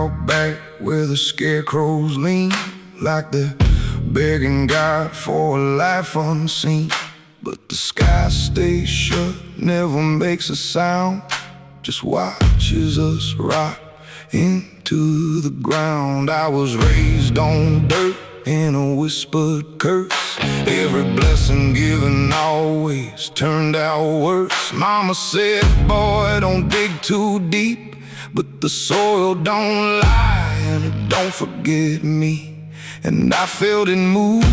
out back where the scarecrows lean, like they're begging God for a life unseen. But the sky stays shut, never makes a sound, just watches us rock into the ground. I was raised on dirt in a whispered curse. Every blessing given always turned out worse. Mama said, boy, don't dig too deep, but the soil don't lie and it don't forget me. And I felt it move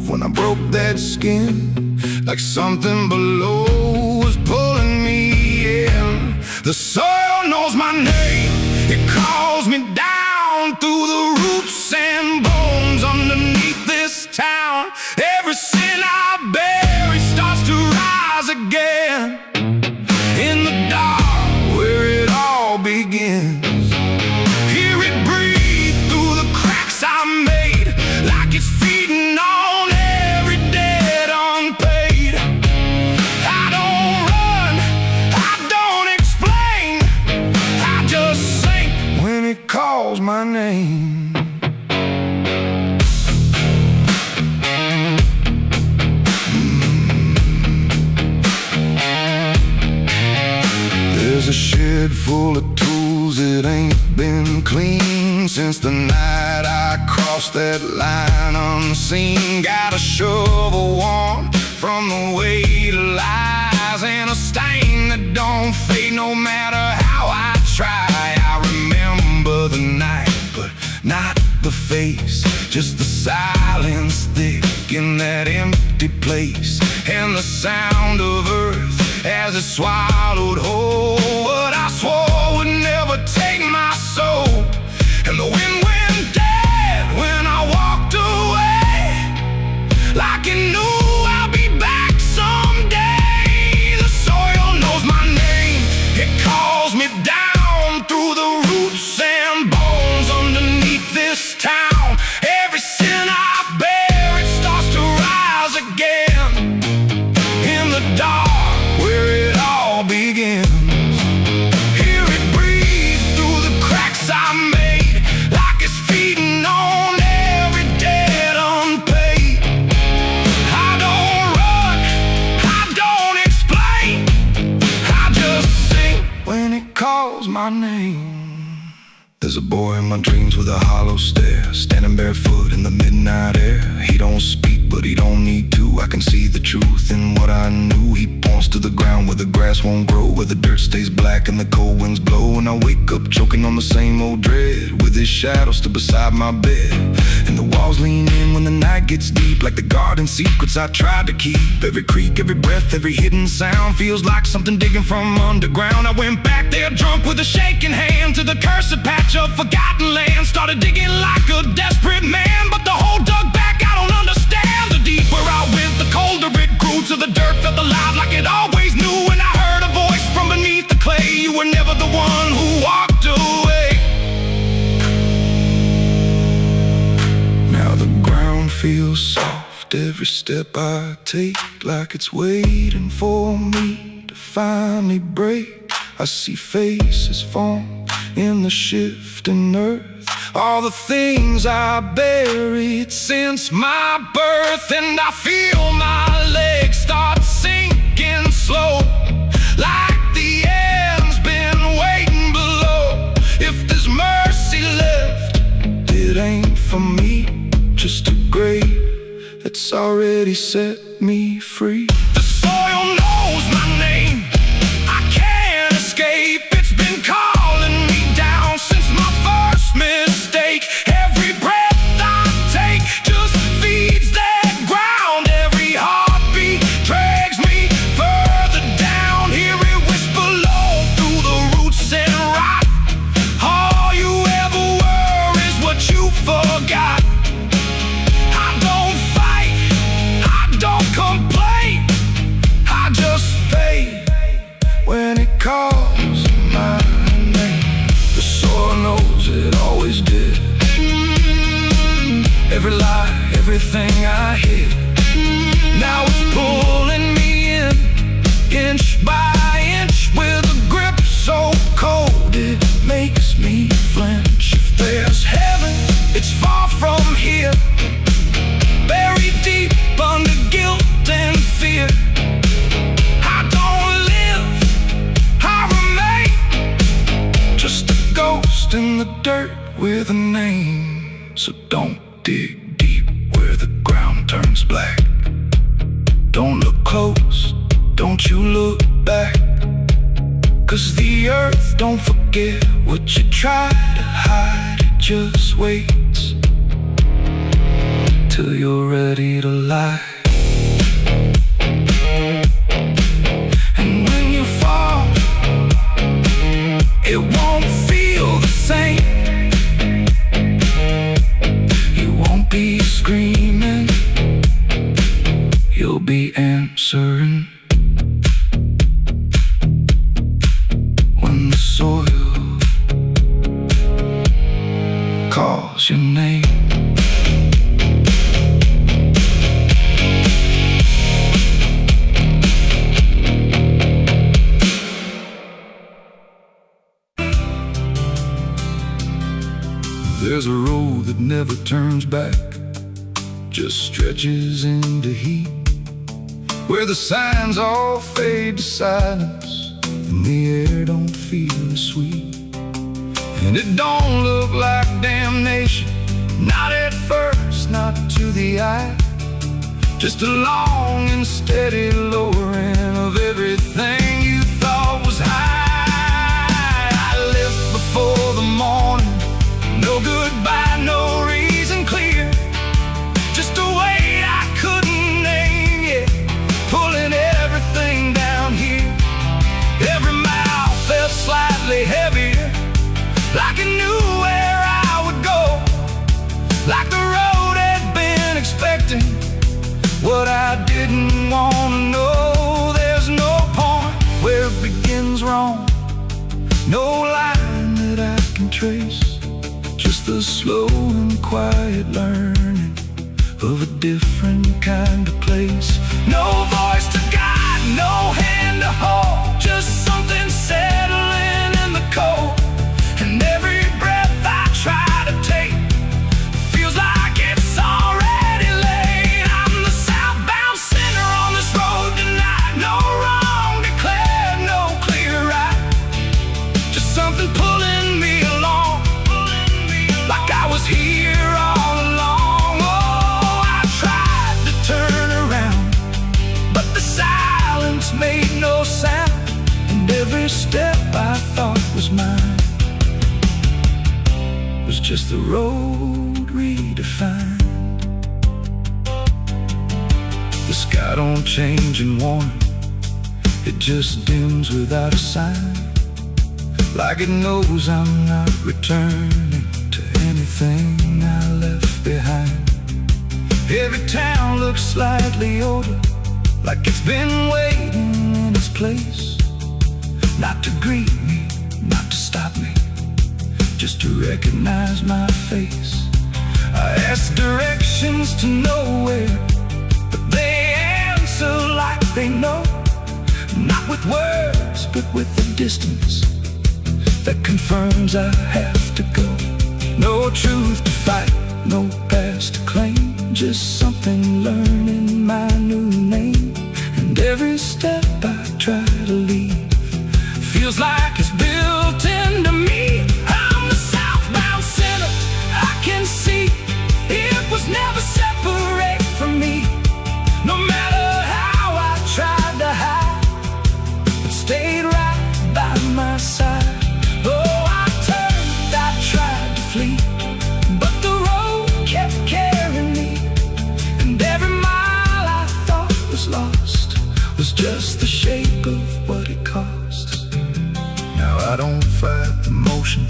when I broke that skin, like something below was pulling me in. The soil knows my name, it calls me down through the roots and bones underneath this town. Every sin I bear, it starts to rise again in the dark where it all begins. Hear it breathe through the cracks I made, like it's feeding on every debt unpaid. I don't run, I don't explain, I just sink when it calls my name. There's a shed full of tools that ain't been clean since the night I crossed that line unseen. Got a shovel worn from the weight of lies, and a stain that don't fade no matter how I try. I remember the night, but not the face, just the silence thick in that empty place, and the sound of earth as it swallowed whole what I swore would never take my soul. And the wind went dead when I walked away, like it knew I'll be back someday. The soil knows my name, it calls me down through the roots and bones underneath this town. Every sin I bear, it starts to rise again in the dark where it all begins. Hear it breathe through the cracks I made, like it's feeding on every debt unpaid. I don't run, I don't explain, I just sing when it calls my name. There's a boy in my dreams with a hollow stare, standing barefoot in the midnight air. He don't speak, but he don't need to. I can see the truth in what I knew. He points to the ground where the grass won't grow, where the dirt stays black and the cold winds blow. And I wake up choking on the same old dread, with his shadow still beside my bed. And the walls lean in when the night gets deep, like the garden secrets I tried to keep. Every creak, every breath, every hidden sound feels like something digging from underground. I went back there drunk with a shaking hand to the cursed patch of forgotten land. Started digging like a desperate man, but the hole dug back, I don't understand. The deeper I went, the colder it grew, to the dirt felt alive like it always knew. And I heard a voice from beneath the clay, you were never the one who walked away. Now the ground feels soft, every step I take, like it's waiting for me to finally break. I see faces form in the shifting earth, all the things I buried since my birth. And I feel my legs start sinking slow, like the end's been waiting below. If there's mercy left, it ain't for me, just a grave that's already set me free. The soil knows my name, I can't escape. It's been calling me down since my first mistake. Every breath I take just feeds that ground. Every heartbeat drags me further down. Hear it whisper low through the roots and rot. All you ever were is what you forgot. I don't fight, I don't complain, with a name. So don't dig deep where the ground turns black. Don't look close, don't you look back. 'Cause the earth don't forget what you try to hide. It just waits till you're ready to lie. And when you fall, it won't feel the same. You won't be screaming, you'll be answering. When the soil calls your name. There's a road that never turns back, just stretches into heat, where the signs all fade to silence and the air don't feel as sweet. And it don't look like damnation, not at first, not to the eye. Just a long and steady lowering of everything you thought was high. I left before the morning, no goodbye, no reason clear, just a weight I couldn't name yet, pulling everything down here. Every mile felt slightly heavier, like it knew where I would go, like the road had been expecting what I didn't want to know. There's no point where it begins wrong, no line that I can trace, just the slow and quiet learning of a different kind of place. No voice to guide, no hand to hold, just something settling in the cold. And every breath I try to take feels like it's already late. I'm the southbound sinner on this road tonight. No wrong declared, no clear right, just something pulling me along, like I was here all along. Oh, I tried to turn around, but the silence made no sound. And every step I thought was mine was just the road redefined. The sky don't change in warning, it just dims without a sign, like it knows I'm not returning to anything I left behind. Every town looks slightly older, like it's been waiting in its place, not to greet me, not to stop me, just to recognize my face. I ask directions to nowhere, but they answer like they know, not with words, but with the distance that confirms I have to go. No truth to fight, no past to claim, just something learning my new name. And every step I try to leave feels like it's built into me. I'm the southbound sinner, I can see it was never separate from me. No matter how I tried to hide, it stayed right by my side. Oh, I turned, I tried to flee, but the road kept carrying me. And every mile I thought was lost was just the shape of what it cost. Now I don't fight the motion,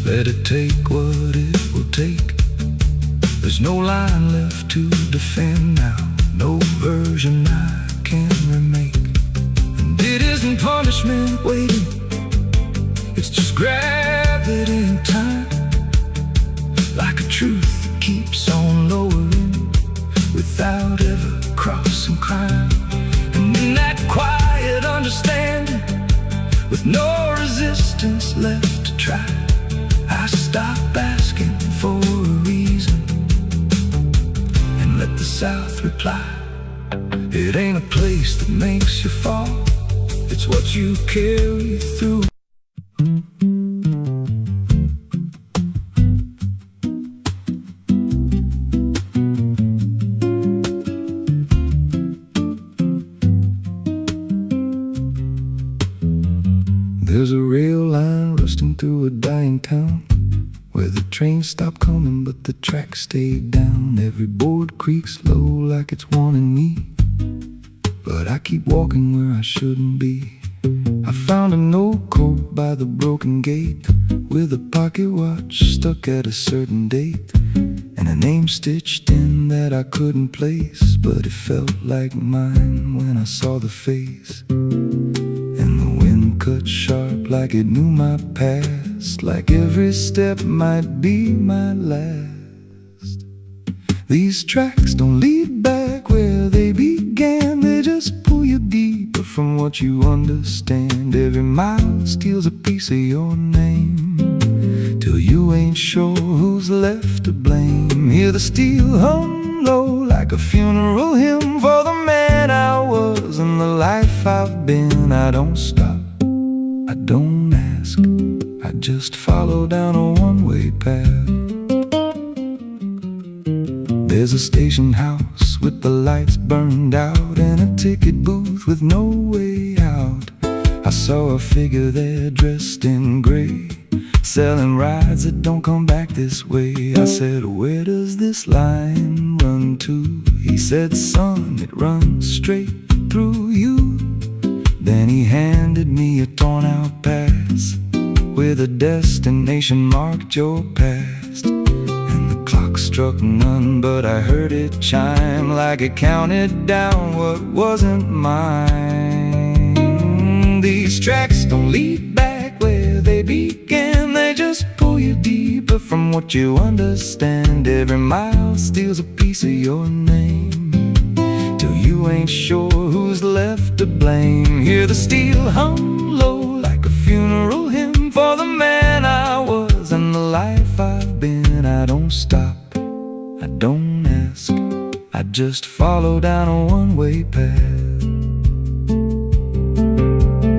let it take what it will take. There's no line left to defend now, no version I can remake. And it isn't punishment waiting, it's just gravity in time, like a truth that keeps on lowering without ever crossing crime. And in that quiet understanding, with no resistance left to try, I stop asking for a reason and let the South reply. It ain't a place that makes you fall, it's what you carry through. through a dying town, where the train stopped coming but the track stayed down. Every board creaks low like it's warning me, but I keep walking where I shouldn't be. I found a note code by the broken gate, with a pocket watch stuck at a certain date, and a name stitched in that I couldn't place, but it felt like mine when I saw the face. And the wind cut sharp like it knew my past, like every step might be my last. These tracks don't lead back where they began, they just pull you deeper from what you understand. Every mile steals a piece of your name, till you ain't sure who's left to blame. Hear the steel hum low like a funeral hymn for the man I was and the life I've been. I don't stop, I don't ask, I just follow down a one-way path. There's a station house with the lights burned out, and a ticket booth with no way out. I saw a figure there dressed in gray, selling rides that don't come back this way. I said, where does this line run to? He said, son, it runs straight through you. Then he handed me a torn out pass, with a destination marked your past. And the clock struck none, but I heard it chime like it counted down what wasn't mine. These tracks don't lead back where they began, they just pull you deeper from what you understand. Every mile steals a piece of your name, till you ain't sure who's left to blame. Hear the steel hum low like a funeral hymn for the man I was and the life I've been. I don't stop, I don't ask, I just follow down a one-way path.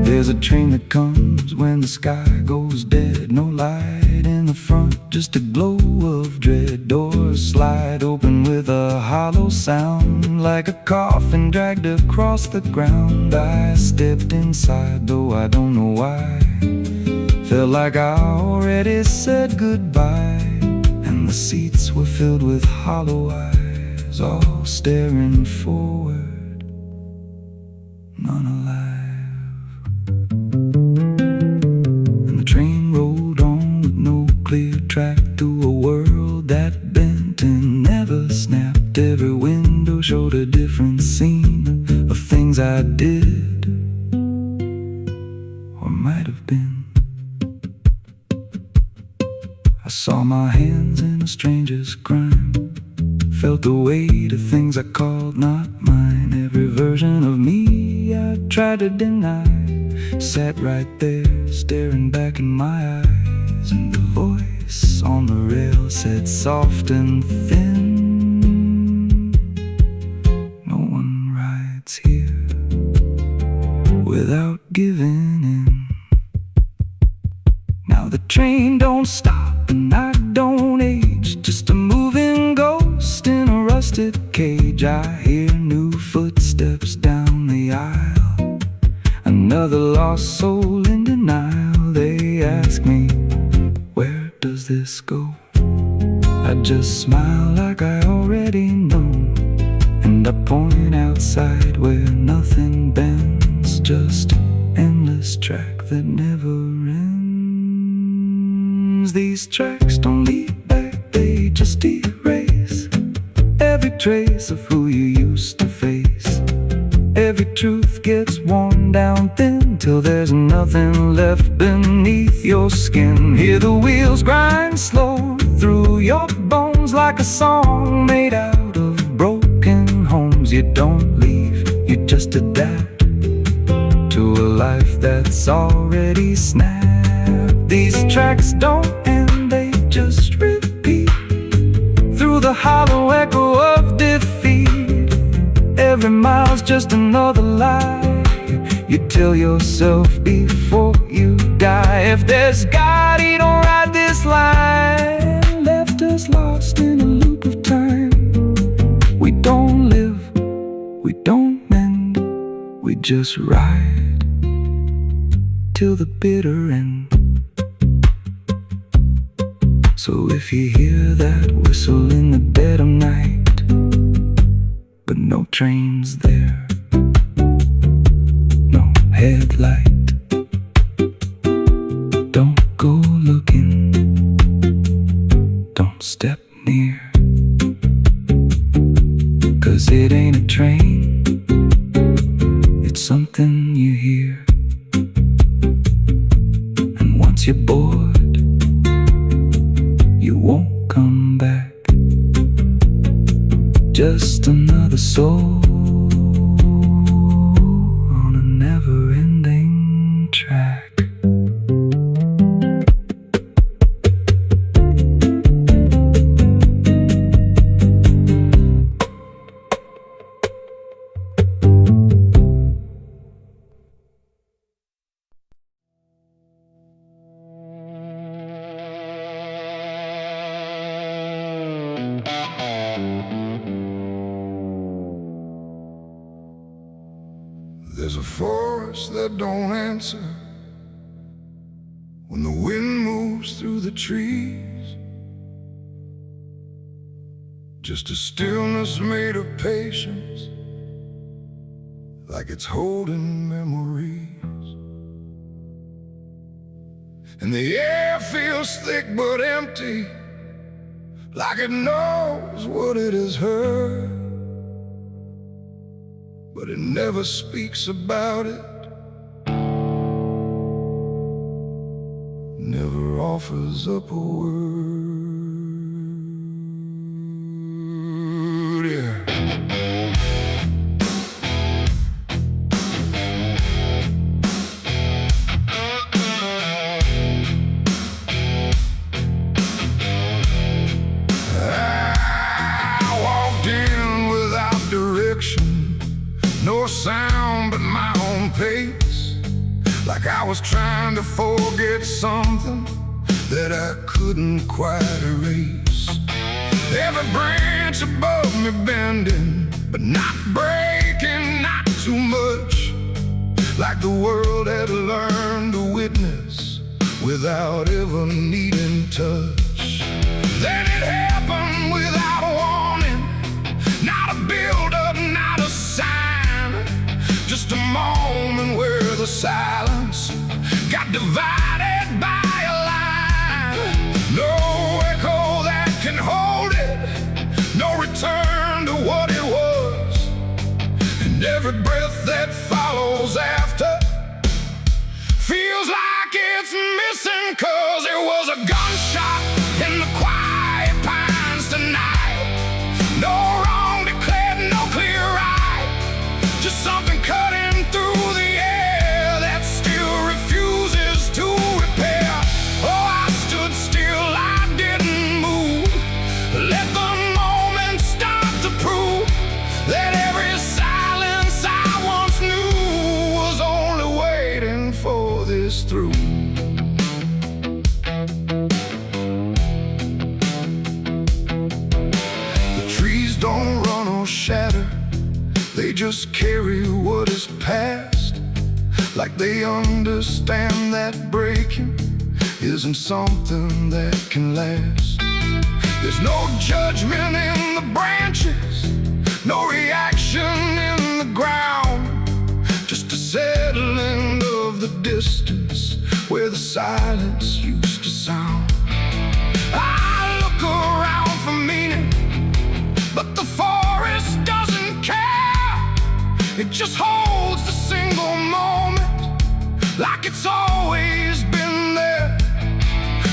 There's a train that comes when the sky goes dead, no light in the front, just a glow of dread. Doors slide open with a hollow sound, like a coffin dragged across the ground. I stepped inside, though I don't know why, felt like I already said goodbye. And the seats were filled with hollow eyes, all staring forward, none alive. And the train rolled on with no clear track, through a world that bent and never snapped. Every window showed a different scene of things I did or might have been. I saw my hands in a stranger's crime, felt the weight of things I called not mine. Every version of me I tried to deny sat right there, staring back in my eyes. And the voice on the rail said soft and thin, no one rides here without giving in. Now the train don't stop and I don't age, just a moving ghost in a rusted cage. I hear new footsteps down the aisle, another lost soul in denial. They ask me, where does this go? I just smile like I already know, and I point outside where nothing bends, just an endless track that never ends. These tracks don't lead back, they just erase every trace of who you used to face. Every truth gets worn down thin, till there's nothing left beneath your skin. Hear the wheels grind slow through your bones, like a song made out of broken homes. You don't leave, you just adapt to a life that's already snapped. These tracks don't end, they just repeat through the hollow echo of defeat. Every mile's just another lie you tell yourself before you die. If there's God, he don't ride this line, left us lost in a loop of time. We don't live, we don't mend, we just ride till the bitter end. So if you hear that whistle in the dead of night, but no train's there, no headlight, don't go looking, don't step near, 'cause it ain't a train, it's something you hear. And once you're bored, you won't come back. Just another soul on a never-ending track. There's a forest that don't answer when the wind moves through the trees. Just a stillness made of patience, like it's holding memories. And the air feels thick but empty, like it knows what it has heard, but it never speaks about it, never offers up a word. Yeah. I walked in without direction, no sound but my own pace, like I was trying to forget something that I couldn't quite erase. Every branch above me bending, but not breaking, not too much, like the world had learned to witness without ever needing touch. Then it happened without a warning, not a build-up, not a sign, just a moment where the silence got divided by a line. No echo that can hold it, no return to what it was, and every breath that follows after feels like it's missing, 'cause it was a gunshot in the quiet pines tonight. No wrong declared, no clear right, just something cutting through the air that still refuses to repair. Oh, I stood still, I didn't move, let the moment start to prove that every silence I once knew was only waiting for this through. The trees don't run or shatter, they just carry what is past, like they understand that breaking isn't something that can last. There's no judgment in the branches, no reaction in the ground, just a settling of the distance where the silence used to sound. I look around for meaning, but the forest doesn't care. It just holds the single moment, like it's always been there.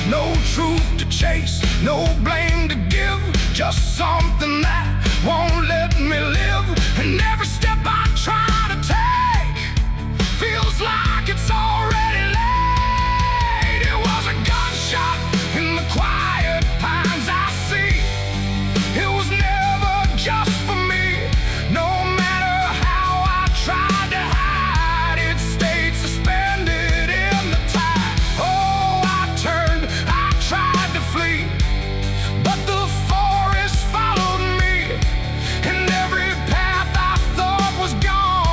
No truth to chase, no blame to give, just something that won't let me live. And every step I try to take feels like it's already late. It was a gunshot in the quiet pines I see. It was never just for me. No matter how I tried to hide, it stayed suspended in the tide. Oh, I turned, I tried to flee, but the forest followed me, and every path I thought was gone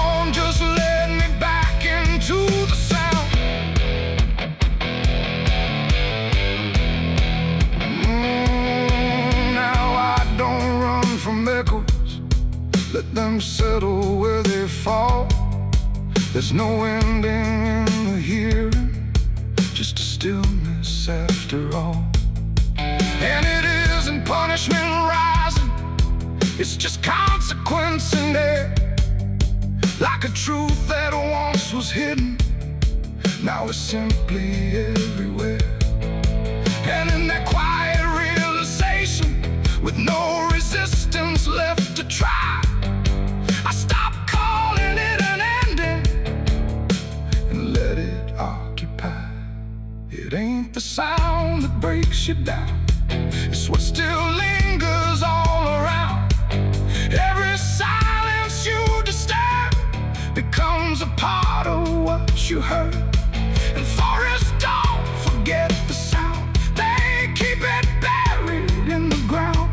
There's no ending in the hearing, just a stillness after all. And it isn't punishment rising, it's just consequence in there. Like a truth that once was hidden, now it's simply everywhere. And in that quiet realization, with no resistance left to try, I stopped calling it an ending and let it occupy. It ain't the sound that breaks you down, it's what still lingers all around. Every silence you disturb becomes a part of what you heard. And forests don't forget the sound, they keep it buried in the ground.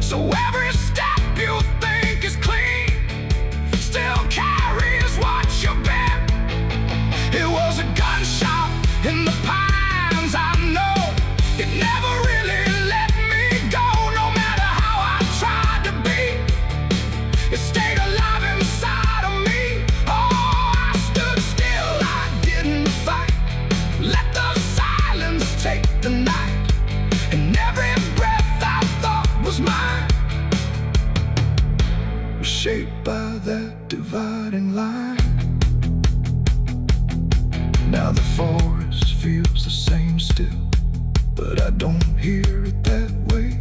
So every step you think is clean still carries what you bear. It was a gunshot in the pines, I know. It never really let me go, no matter how I tried to be. It stayed alive inside of me. Oh, I stood still, I didn't fight. Let the silence take the night, and every breath I thought was mine was shaped by that dividing line. Now the forest feels the same still, but I don't hear it that way.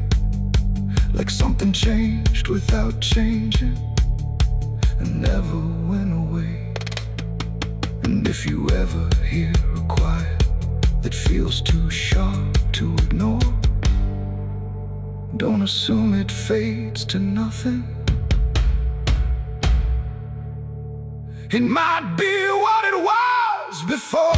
Like something changed without changing and never went away. And if you ever hear a quiet that feels too sharp to ignore, don't assume it fades to nothing. It might be what it was before.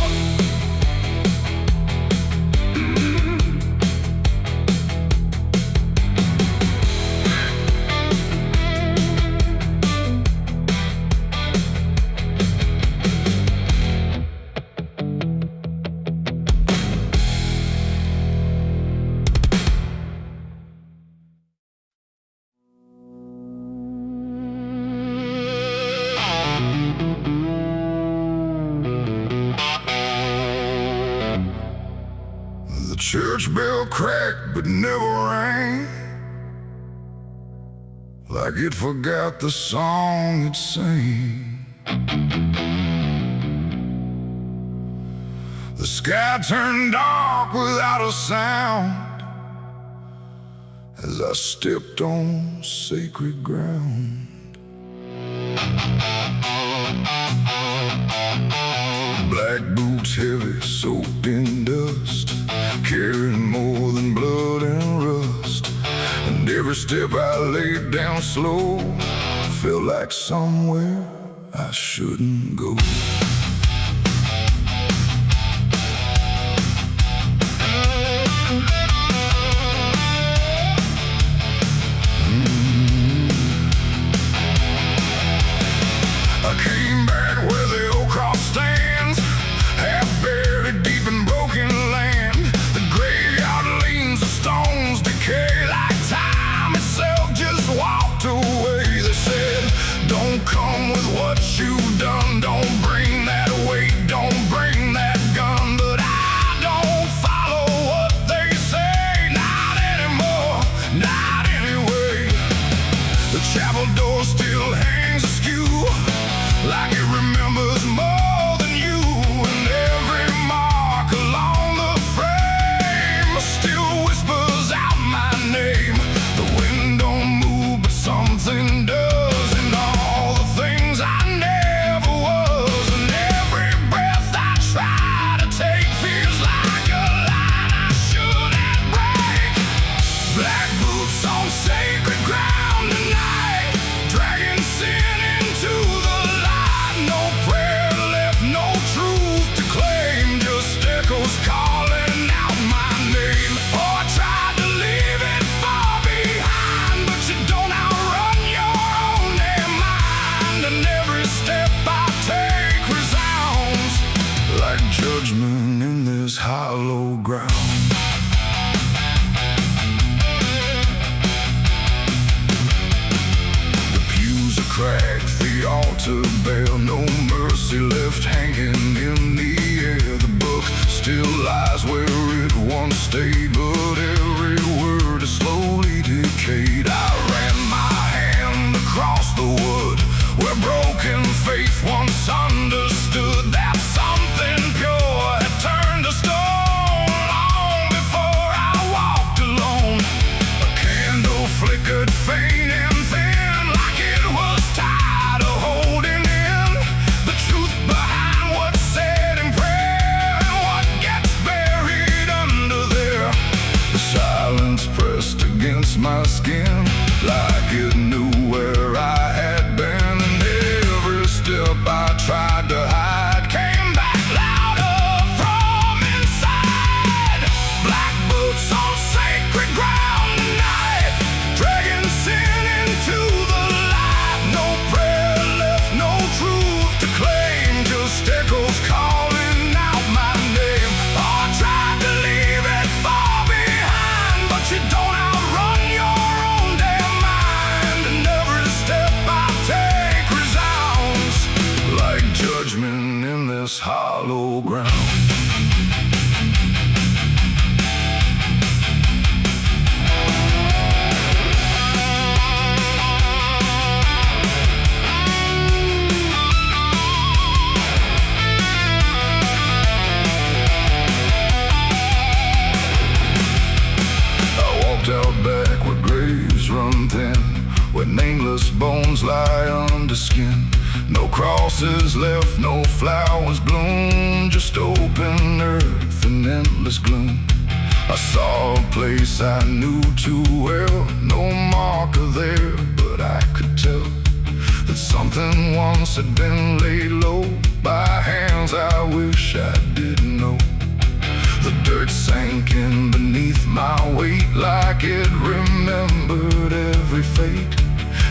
The church bell cracked but never rang, like it forgot the song it sang. The sky turned dark without a sound as I stepped on sacred ground. Black boots heavy, soaked in dust, carrying more than blood and rust. And every step I laid down slow felt like somewhere I shouldn't go. I came back where the old cross stands, half buried deep in broken land. The graveyard leans, the stones decay like time itself just walked away. They said, don't come with what you've done, don't bring stay, but every word is slowly decayed. I ran my hand across the wood where broken faith once understood that something pure had turned to stone. Long before I walked alone, a candle flickered faint and thin, like it was tired of holding in the truth behind what's said in prayer and what gets buried under there. The silence pressed against my skin like it knew where I had been. I tried to hide came back louder from inside. Black boots on sacred ground tonight, dragging sin into the light. No prayer left, no truth to claim, just echoes calling out my name. Oh, I tried to leave it far behind, but you don't outrun your own damn mind. And every step I take resounds like judgment in this hollow ground. I walked out back where graves run thin, where nameless bones lie under skin. No crosses left, no flowers bloom, just open earth and endless gloom. I saw a place I knew too well, no marker there, but I could tell that something once had been laid low by hands I wish I didn't know. The dirt sank in beneath my weight like it remembered every fate.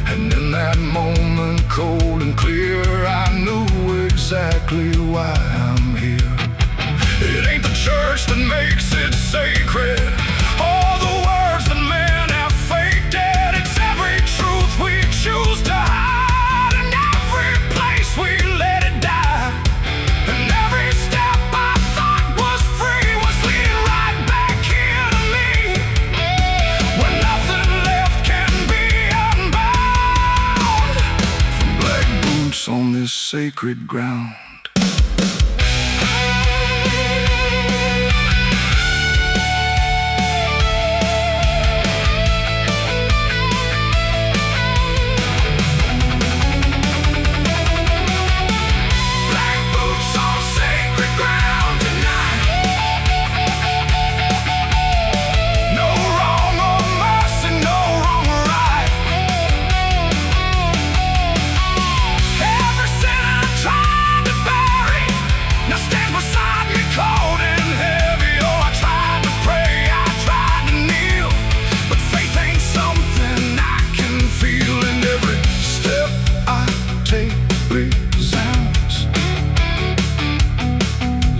And in that moment, cold and clear, I knew exactly why I'm here. It ain't the church that makes it sacred, or the words that men have faked it. It's every truth we choose to hide, and every place we let it die. And every step I thought was free was leading right back here to me, where nothing left can be unbound. Black boots on this sacred ground. Black boots on sacred ground tonight. No wrong or mercy, no wrong or right. Every sin I tried to bury now stands beside me cold and heavy. Oh, I tried to pray, I tried to kneel, but faith ain't something I can feel. And every step I take resounds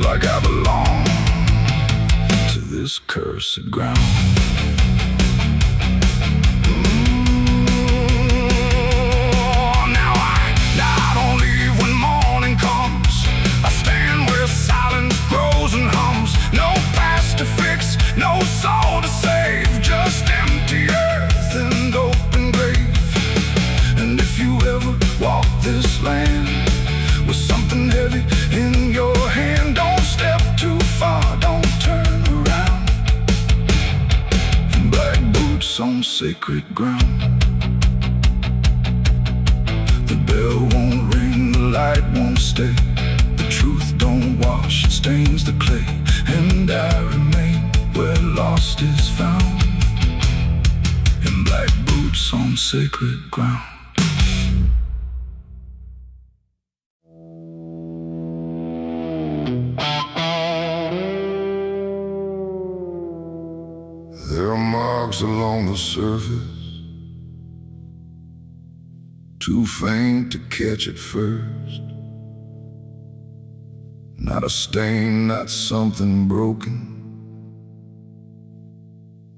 like I belong to this cursed ground. Now I don't leave when morning comes. I stand where silence grows and hums. No past to fix, no soul to save, just empty earth and open grave. And if you ever walk this land with something heavy in your hand, don't step too far, don't turn around. Black boots on sacred ground. The bell won't ring, the light won't stay. The truth don't wash, it stains the clay. And I remain where lost is found, in black boots on sacred ground. There are marks along the surface, too faint to catch at first. Not a stain, not something broken,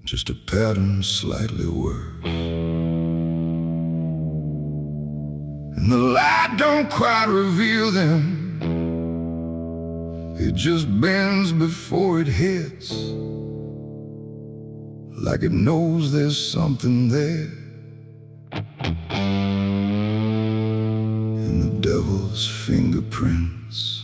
just a pattern slightly worse. And the light don't quite reveal them, it just bends before it hits. like it knows there's something there. In the devil's fingerprints.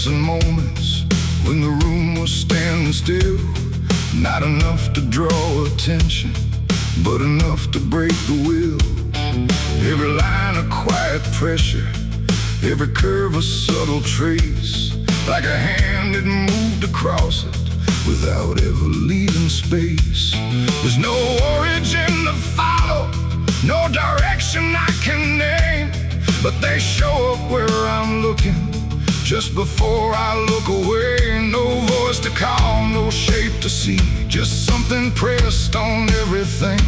Moments when the room was standing still, not enough to draw attention, but enough to break the will. Every line a quiet pressure, every curve a subtle trace, like a hand that moved across it without ever leaving space. There's no origin to follow, no direction I can name, but they show up where I'm looking just before I look away. No voice to call, no shape to see, just something pressed on everything.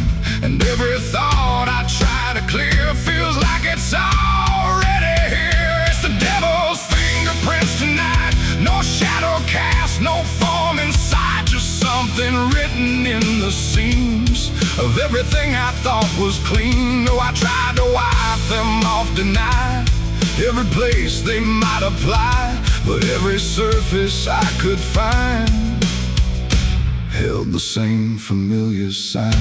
And every thought I try to clear feels like it's already here. It's the devil's fingerprints tonight. No shadow cast, no form inside, just something written in the seams of everything I thought was clean. Though I tried to wipe them off, deny every place they might apply, but every surface I could find held the same familiar sign.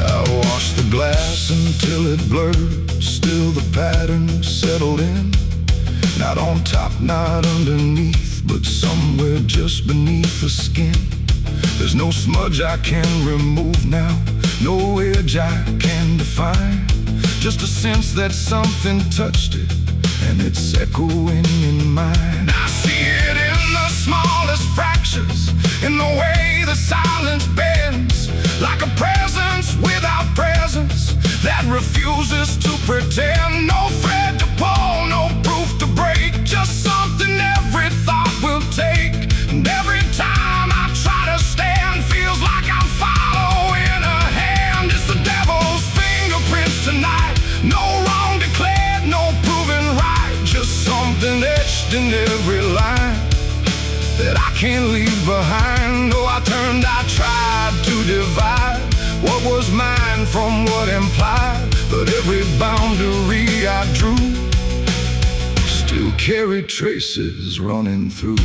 I washed the glass until it blurred, still the pattern settled in. Not on top, not underneath, but somewhere just beneath the skin. There's no smudge I can remove now, no edge I can define, just a sense that something touched it, and it's echoing in mine. I see it in the smallest fractures, in the way the silence bends, like a presence without presence that refuses to pretend. No thread to pull, no proof to break, just something every thought will take. And every time I try to stand, feels like I'm following a hand. It's the devil's fingerprints tonight. No wrong declared, no proven right, just something etched in every line that I can't leave behind. Though I turned, I tried to divide what was mine from what implied, but every boundary I drew still carried traces running through.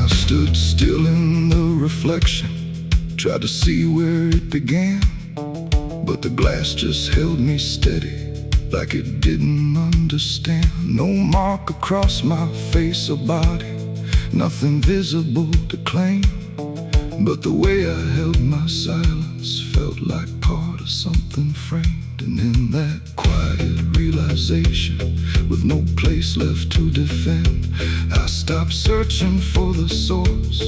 Stood still in the reflection, tried to see where it began, but the glass just held me steady, like it didn't understand. No mark across my face or body, nothing visible to claim, but the way I held my silence felt like part of something framed. And in that quiet realization, with no place left to defend, I stopped searching for the source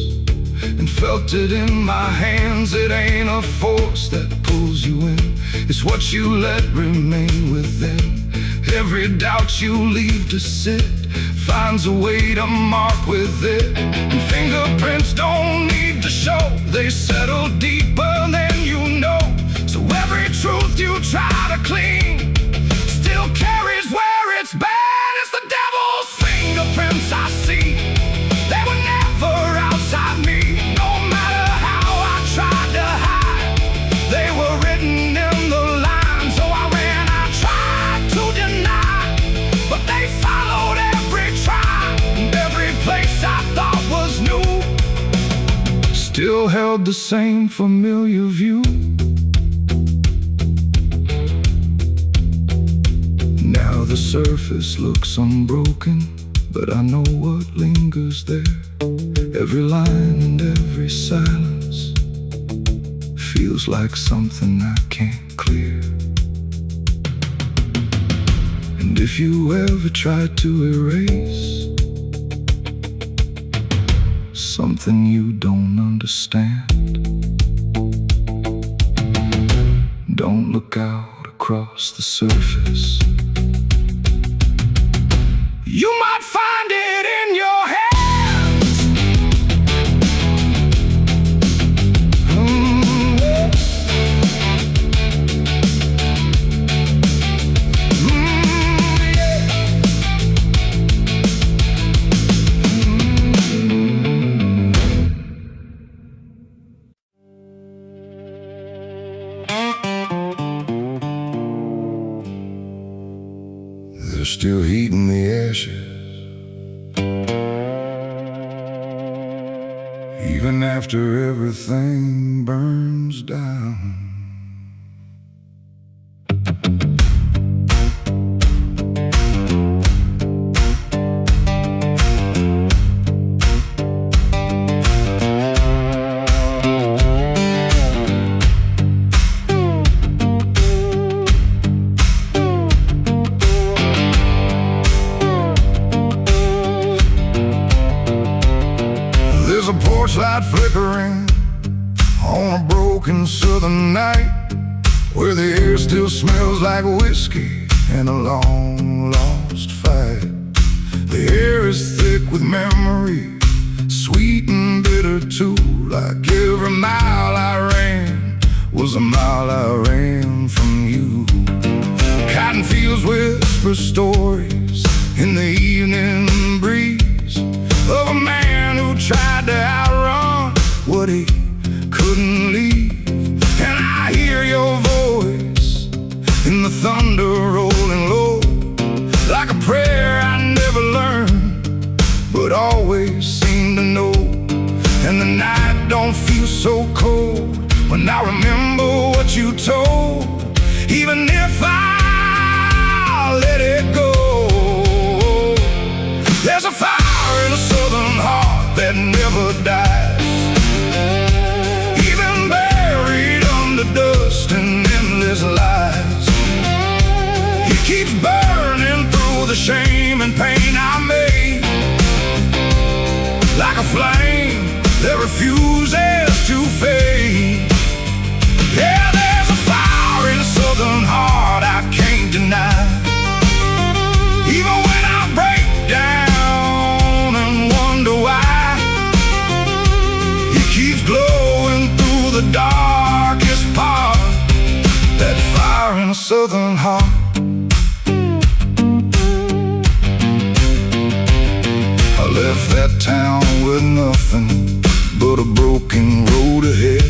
and felt it in my hands. It ain't a force that pulls you in, it's what you let remain within. Every doubt you leave to sit finds a way to mark with it. And fingerprints don't need to show, they settle deeper than you know. So every truth you try to clean still carries where it's been. It's the devil's fingerprints I see, they were never outside me. No matter how I tried to hide, they were written in the line. So I ran, I tried to deny, but they followed every try. And every place I thought was new still held the same familiar view. The surface looks unbroken, but I know what lingers there. Every line and every silence feels like something I can't clear. And if you ever try to erase something you don't understand, don't look out across the surface. You might find it in your hands. There's still heat in the ashes, even after everything burns down. There's a porch light flickering on a broken southern night, where the air still smells like whiskey and a long lost fight. The air is thick with memory, sweet and bitter too, like every mile I ran was a mile I ran from you. Cotton fields whisper stories in the evening breeze of a man who tried to outrun what he couldn't leave. And I hear your voice in the thunder rolling low, like a prayer I never learned but always seem to know. And the night don't feel so cold when I remember what you told, even if I let it go. There's a fire in a southern heart that never dies, even buried under dust and endless lies. It keeps burning through the shame and pain I made, like a flame that refuses to fade. Yeah, there's a fire in a southern heart I can't deny, even when I break down and wonder why. It keeps glowing through the darkest part, that fire in a southern heart. I left that town with nothing but a broken road ahead,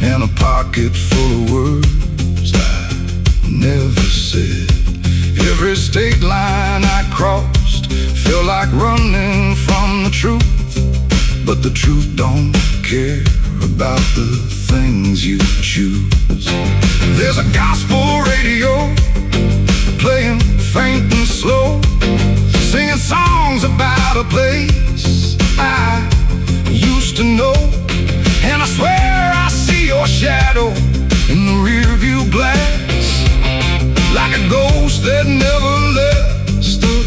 and a pocket full of words I never said. Every state line I crossed felt like running from the truth, but the truth don't care about the things you choose. There's a gospel radio playing faint and slow, singing songs about a place I used to know. And I swear I see your shadow in the rearview glass, like a ghost that never lets the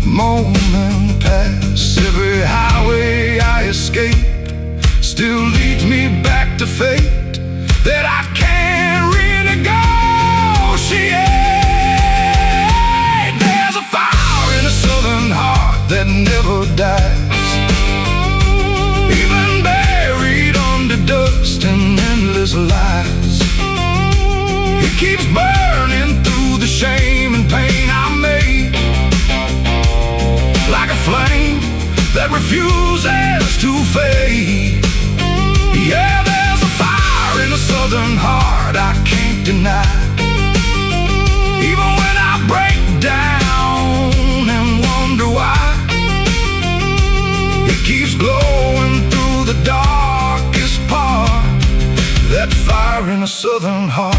moment pass. Every highway I escaped still leads me back to fate that I can't renegotiate. There's a fire in a southern heart that never dies, even buried under dust and endless lies. It keeps burning through the shame and pain I made, like a flame that refuses to fade. Yeah, there's a fire in a southern heart I can't deny, even when I break down and wonder why. It keeps glowing through the darkest part, that fire in a southern heart.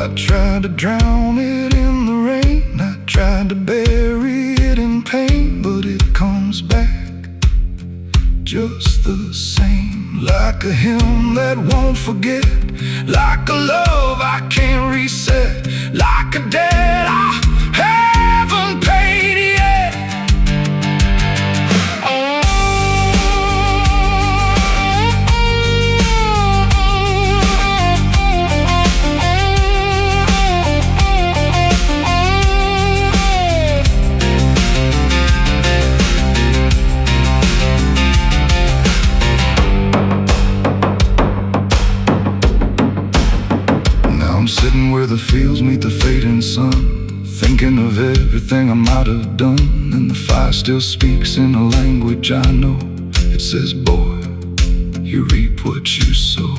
I tried to drown it in the rain, I tried to bury it in pain, but it comes back just the same, like a hymn that won't forget, like a love I can't reset, like a debt I haven't paid yet. are done, and the fire still speaks in a language I know. It says, boy, you reap what you sow.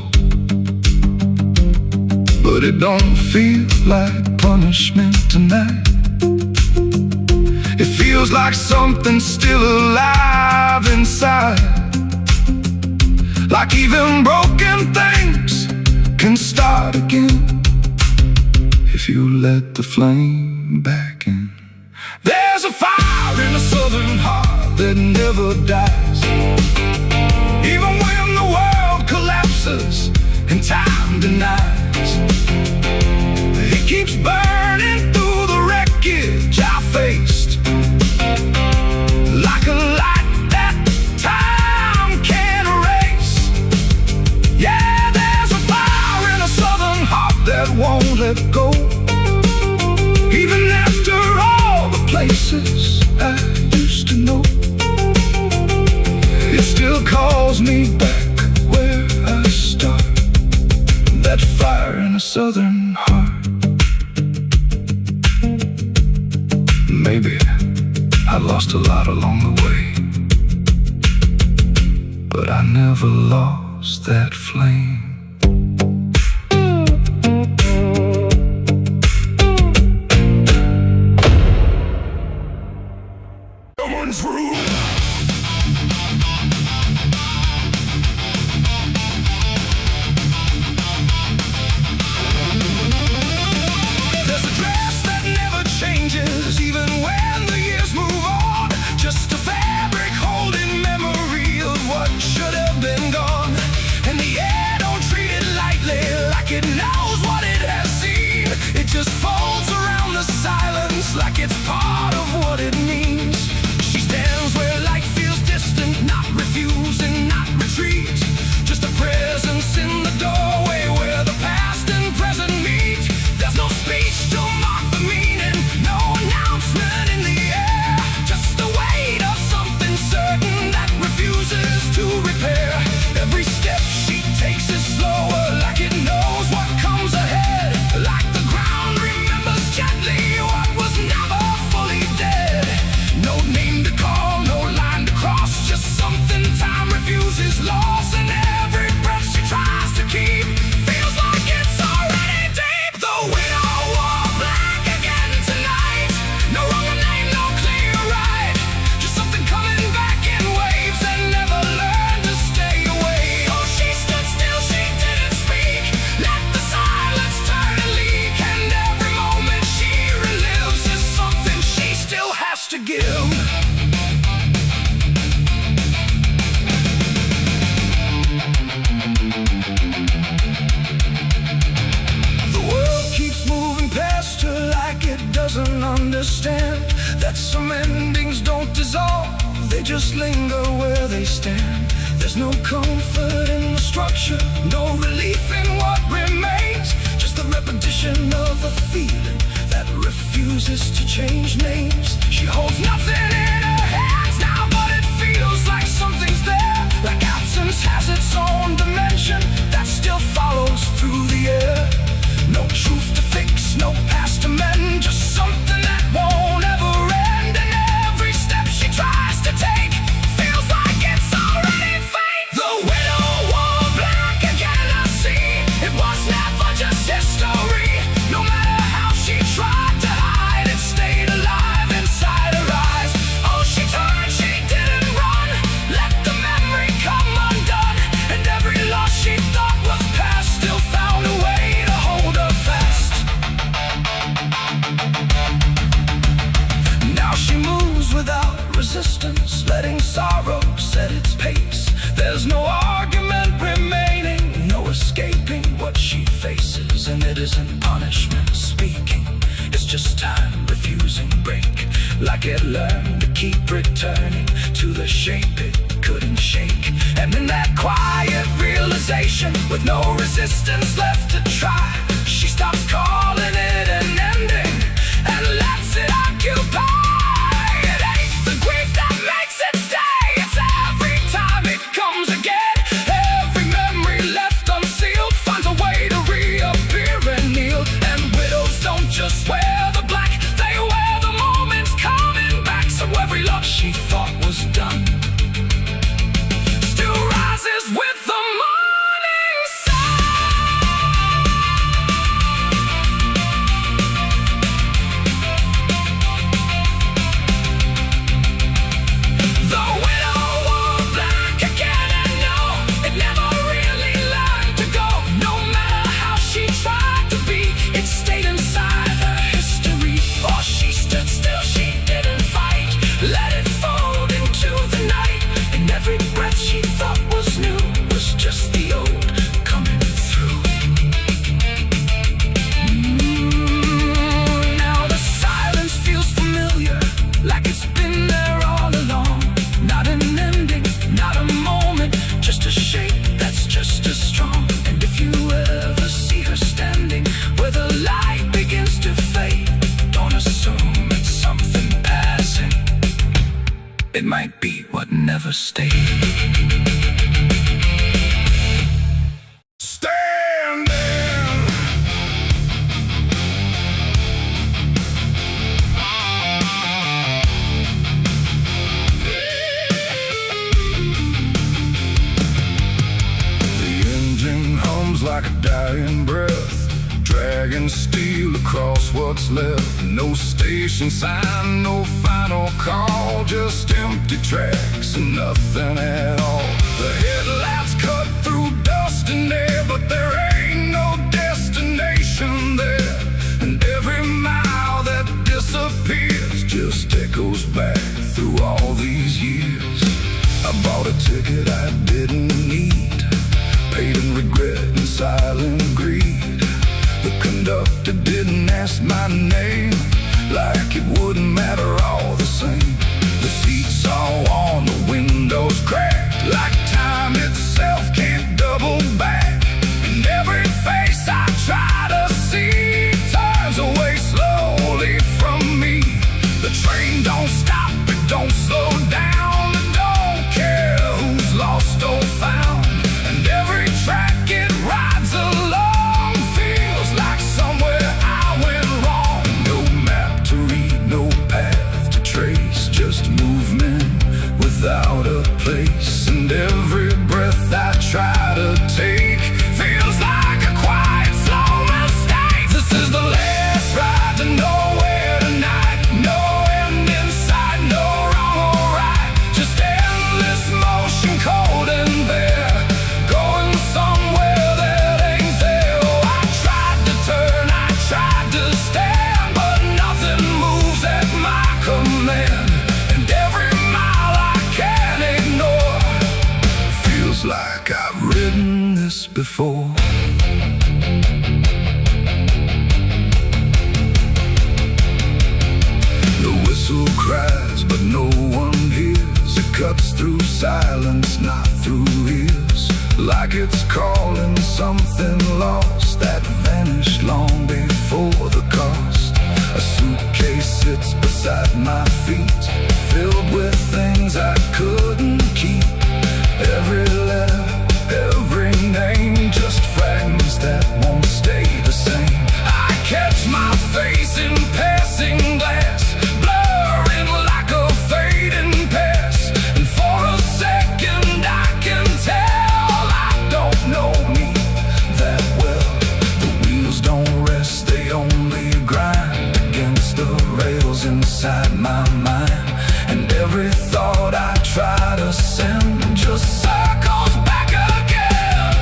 But it don't feel like punishment tonight. It feels like something's still alive inside. Like even broken things can start again if you let the flame back in. There's a fire in the southern heart that never dies. Even when the world collapses and time denies, it keeps burning through the wreckage I faced, like a light that time can't erase. Yeah, there's a fire in a southern heart that won't let go. Even after all the places I used to know, it still calls me back where I start. That fire in a southern heart. Maybe I lost a lot along the way, but I never lost that flame. Someone's room. It knows what it has seen. It just folds around the silence like it's part of what it means. She stands where light feels distant, not refusing, not retreat. Just a presence in the doorway where the past and present meet. There's no speech to mark the meaning, no announcement in the air. Just the weight of something certain that refuses to repair. Every step she takes is slower, like it knows what comes ahead. Like the ground remembers gently what was never fully dead. No name to call, no line to cross, just something time refuses loss. And every breath she tries to keep feels like it's already deep. The widow wore black again tonight. No wrong name, no clear right. Just something coming back in waves and never learned to stay away. Oh, she stood still, she didn't speak. Let the silence turn and leak. And every moment she relives is something she still has to give. The world keeps moving past her like it doesn't understand that some endings don't dissolve, they just linger where they stand. There's no comfort in the structure, no relief in what remains. Just the repetition of a feeling that refuses to change names. She holds nothing in her hands now, but it feels like something's there. Like absence has its own dimension that still follows through the air. No truth to fix, no past to mend, just something that won't ever end. And every step she tries to take feels like it's already fate. The widow wore black again, I see. It was never just history. No matter how she tried to hide, it stayed alive inside her eyes. Oh, she turned, she didn't run. Let the memory come undone. And every loss she thought was past still found a way to hold her fast. Now she moves without resistance, letting sorrow set its pace. There's no argument remaining, no escaping what she faces. And it isn't punishment speaking, it's just time refusing break. Like it learned to keep returning to the shape it couldn't shake. And in that quiet realization, with no resistance left to try, she stops calling it an ending and lets it occupy. It ain't the grief that makes it stay, it's every time it comes again. Every memory left unsealed finds a way to reappear and kneel. And widows don't just wear the black, they wear the moments coming never stay. Like a dying breath, dragging steel across what's left. No station sign, no final call, just empty tracks and nothing at all. The headlights cut through dust and air, but there ain't no destination there. And every mile that disappears just echoes back through all these years. I bought a ticket I didn't need, paid in regret and silent greed. The conductor didn't ask my name, like it wouldn't matter all the same. The seats all worn, the windows cracked, like time itself can't double back. And every face I try to see turns away slowly from me. The train don't stop, it don't slow down, it don't care who's lost or found. And every track it rides along feels like somewhere I went wrong. No map to read, no path to trace, just movement without a place. And every breath I try to take feels like a quiet, slow mistake. This is the last ride to nowhere tonight. No end in sight, no wrong or right, just endless motion, cold and bare, going somewhere that ain't there. Oh, I tried to turn, I tried to stand, but nothing moves at my command. And every mile I can't ignore feels like I've ridden this before. The whistle cries, but no one hears. It cuts through silence, not through ears, like it's calling something lost that vanished long before the cost. A suitcase sits beside my feet, filled with things I couldn't keep. Every letter, every name, just fragments that won't stay the same. I catch my face in passing glass, blurring like a fading past. And for a second I can tell I don't know me that well. The wheels don't rest, they only grind against the rails inside my mind. And every thought I try to send just circles back again.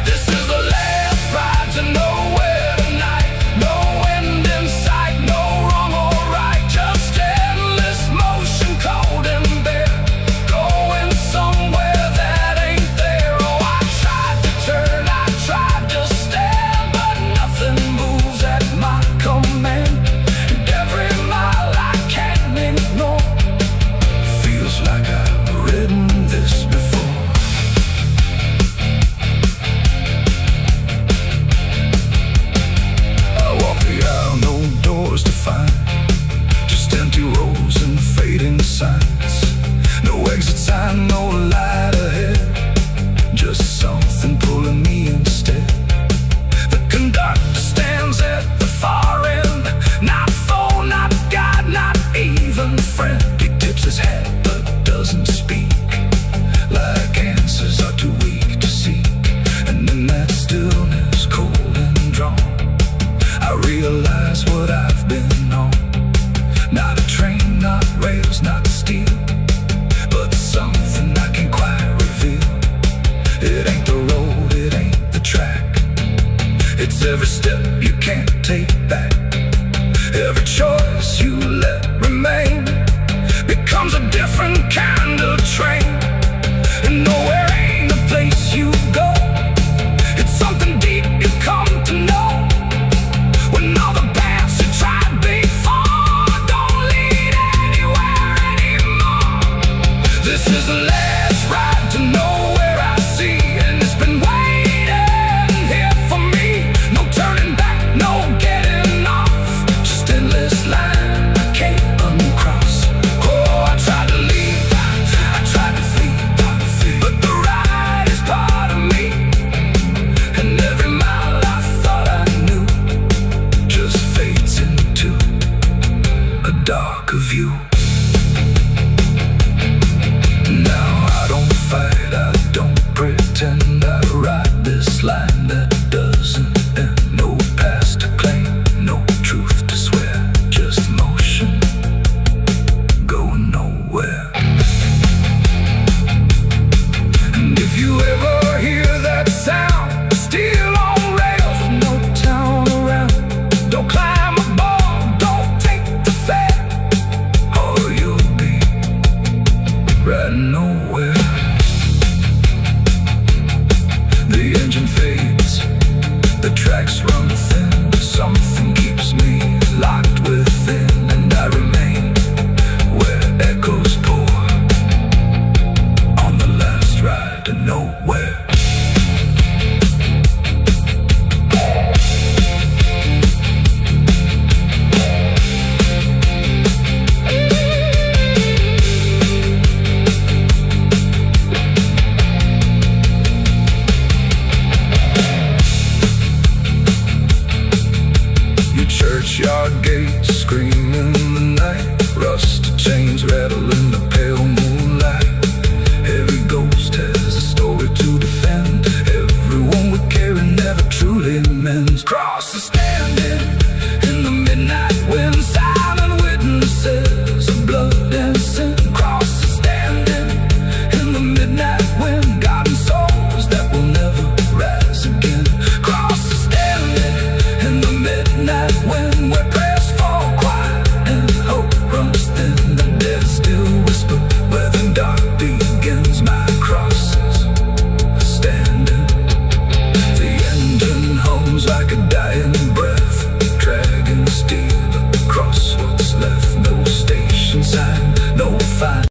This is the last ride to nowhere tonight. No end in sight, no wrong or right, just endless motion, cold and bare, going somewhere that ain't there. Oh, I tried to turn, I tried to stand, but nothing moves at my command. And every mile I can't ignore feels like I've ridden this before. I walk the aisle, no doors to find, just empty rows and fading signs. No exit sign, no light ahead, just something pulling me instead. The conductor stands at the far end, not foe, not guide, not even friend. He tips his hat but doesn't speak, like answers are too weak to seek. And in that stillness, cold and drawn, I realize what I've been on. Not a train, not rails, not steel, but something I can't quite reveal. It ain't the road, it ain't the track, it's every step you can't take back. Every choice you let remain becomes a different kind of train. And nowhere ain't a place you go, it's something deep you come to know. When all the paths you tried before don't lead anywhere anymore. This is the last ride to nowhere I see, and it's been waiting here for me. No turning back, no getting off, just endless line I can't uncross. Oh, I tried to leave, I tried to flee, pretend I write this line that doesn't end. No past to claim, no truth to swear, just motion going nowhere. And if you ever hear that sound, still on rails with no town around, don't climb aboard, don't take the fare, or you'll be riding nowhere. The engine fades, the tracks run thin, something keeps me locked within, and I remain where echoes pour on the last ride to nowhere. Churchyard gates scream in the night, rusted chains rattle in the pale moonlight. Every ghost has a story to defend, everyone we carry never truly mends. Crosses standing in the midnight wind, silent witnesses of blood and sin. Crosses standing in the midnight wind, guarding souls that will never rise again. Crosses standing in the midnight wind, where prayers fall quiet and hope runs thin. The dead still whisper where the dark begins. My crosses are standing. The engine hums like a dying breath, dragging steel across what's left. No station sign, no fine.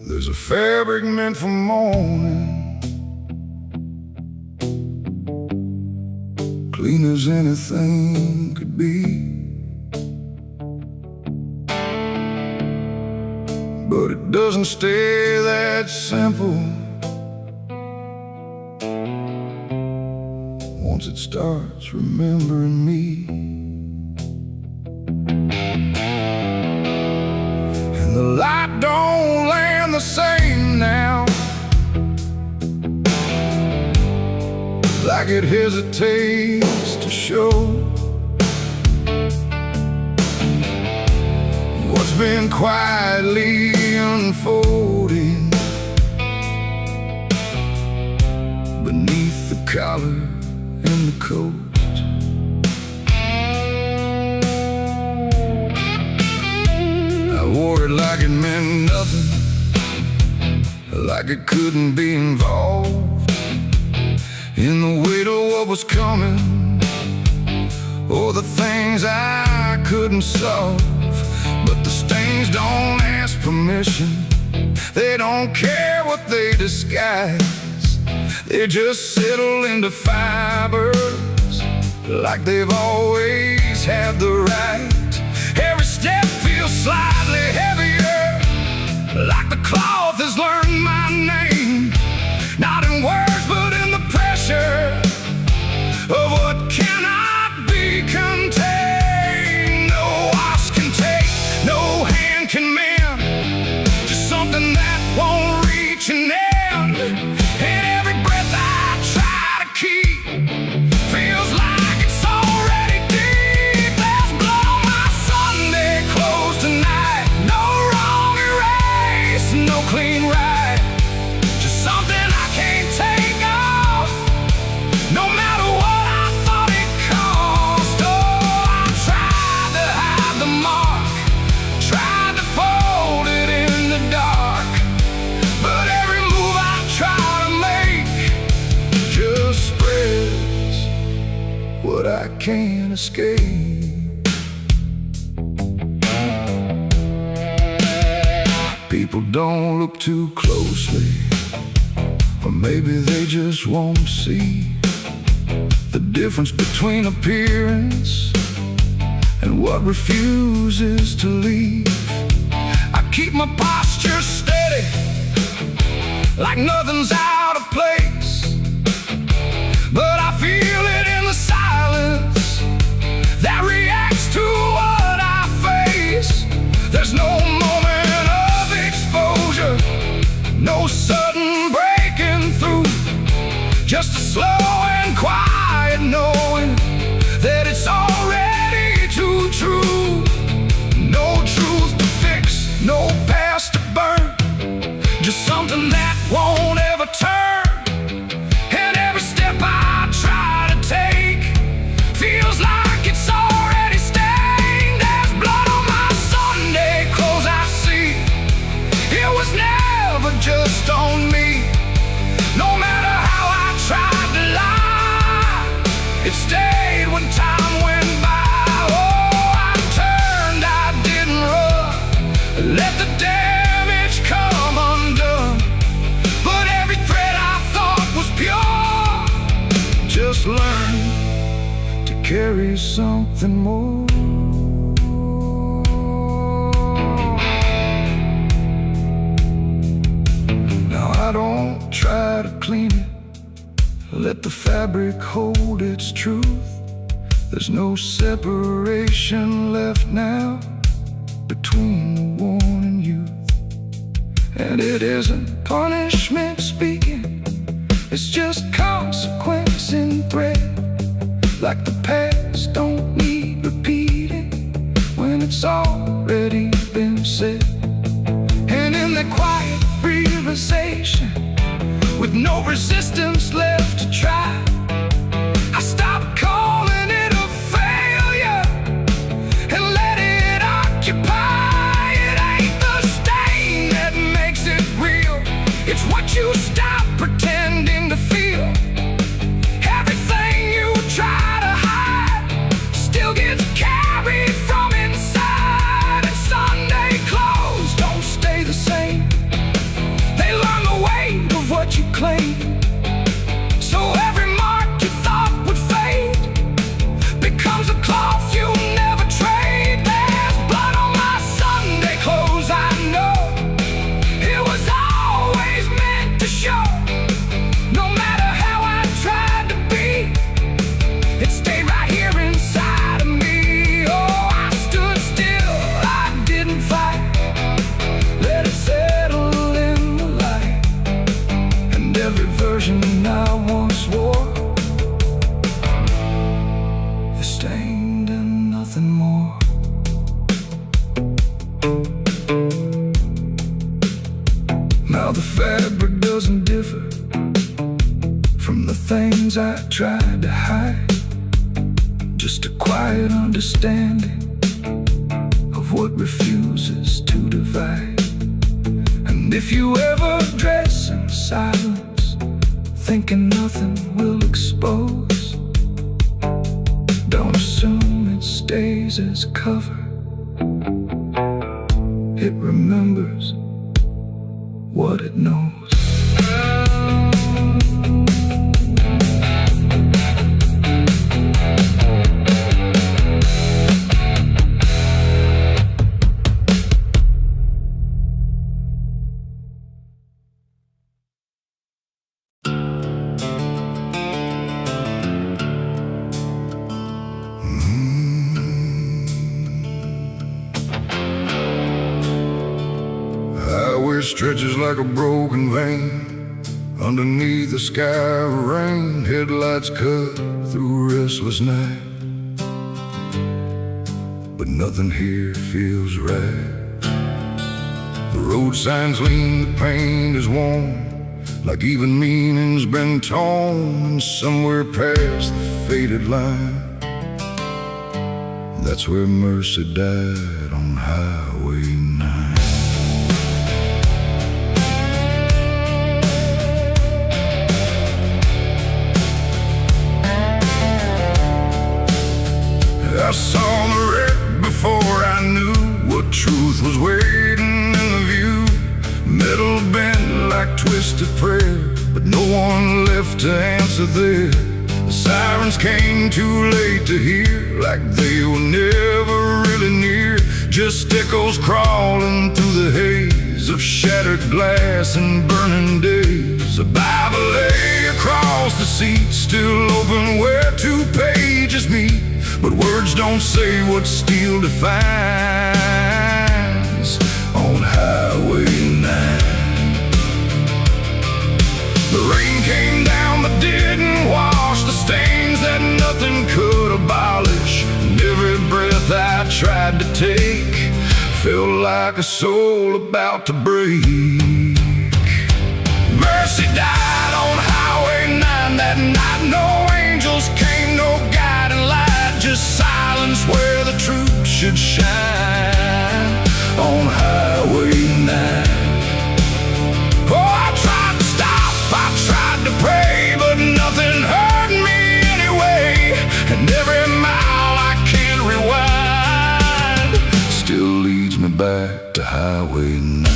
There's a fabric meant for mourning, clean as anything could be, but it doesn't stay that simple. Once it starts remembering me, and the light don't land the same now, like it hesitates to show what's been quietly unfolding beneath the collar and the coat. I wore it like it meant nothing, like it couldn't be involved in the weight of what was coming, or the things I couldn't solve. But the stains don't ask permission, they don't care what they disguise, they just settle into fibers like they've always had the right. Every step feels slightly heavier, like the cloth has learned my name, not in words but in the pressure of what cannot be contained. No wash can take, no hand can mend, just something that won't reach an end. And every breath I try to keep feels like it's already deep. There's blood on my Sunday clothes tonight, no wrong erase, no clean right, just something I can't take off, no matter what I thought it cost. Oh, I tried to hide the mark, tried to fold it in the dark, but every move I try to make just spreads what I can't escape. People don't look too closely, or maybe they just won't see the difference between appearance and what refuses to leave. I keep my posture steady, like nothing's out of place, but I feel it in the silence quiet knowing that it's already too true. No truth to fix, no past to burn, just something that won't ever turn. And every step I try to take feels like it's already stained. There's blood on my Sunday clothes, I see. It was never just on me. No matter how I tried to lie, it stayed when time went by. Oh, I turned, I didn't run, let the damage come undone. But every thread I thought was pure just learned to carry something more. Now I don't try to clean it, let the fabric hold its truth. There's no separation left now between the worn and youth. And it isn't punishment speaking, it's just consequence in thread. Like the past don't need repeating when it's already been said. And in that quiet realization, with no resistance left to try, I stopped calling it a failure and let it occupy. It ain't the stain that makes it real, it's what you stop pretending to feel. Everything you try to hide still gets carried from inside. And Sunday clothes don't stay the same, they learn the weight of what you claim. So every mark you thought would fade becomes a cloth you never trade. There's blood on my Sunday clothes, I know. It was always meant to show. No matter how I tried to be, it stayed right here inside of me. Oh, I stood still, I didn't fight, let it settle in the light. And every version I once wore is stained and nothing more. Now the fabric doesn't differ from the things I tried to hide, just a quiet understanding of what refuses to divide. And if you ever dress in silence, thinking nothing will expose, don't assume it stays as cover. It remembers what it knows. Stretches like a broken vein underneath the sky of rain. Headlights cut through a restless night, but nothing here feels right. The road signs lean, the paint is worn, like even meaning's been torn. And somewhere past the faded line, that's where mercy died on Highway 9. I saw the wreck before I knew what truth was waiting in the view. Metal bent like twisted prayer, but no one left to answer there. The sirens came too late to hear, like they were never really near. Just echoes crawling through the haze of shattered glass and burning days. A Bible lay across the seat, still open where 2 pages meet. But words don't say what steel defines on Highway 9. The rain came down but didn't wash the the stains that nothing could abolish. And every breath I tried to take felt like a soul about to break. Mercy died on Highway 9 that night. No angels came, no guiding light, just silence where the truth should shine on Highway 9. Oh, I tried to stop, I tried to pray, but nothing hurt me anyway. And every mile I can't rewind still leads me back to Highway 9.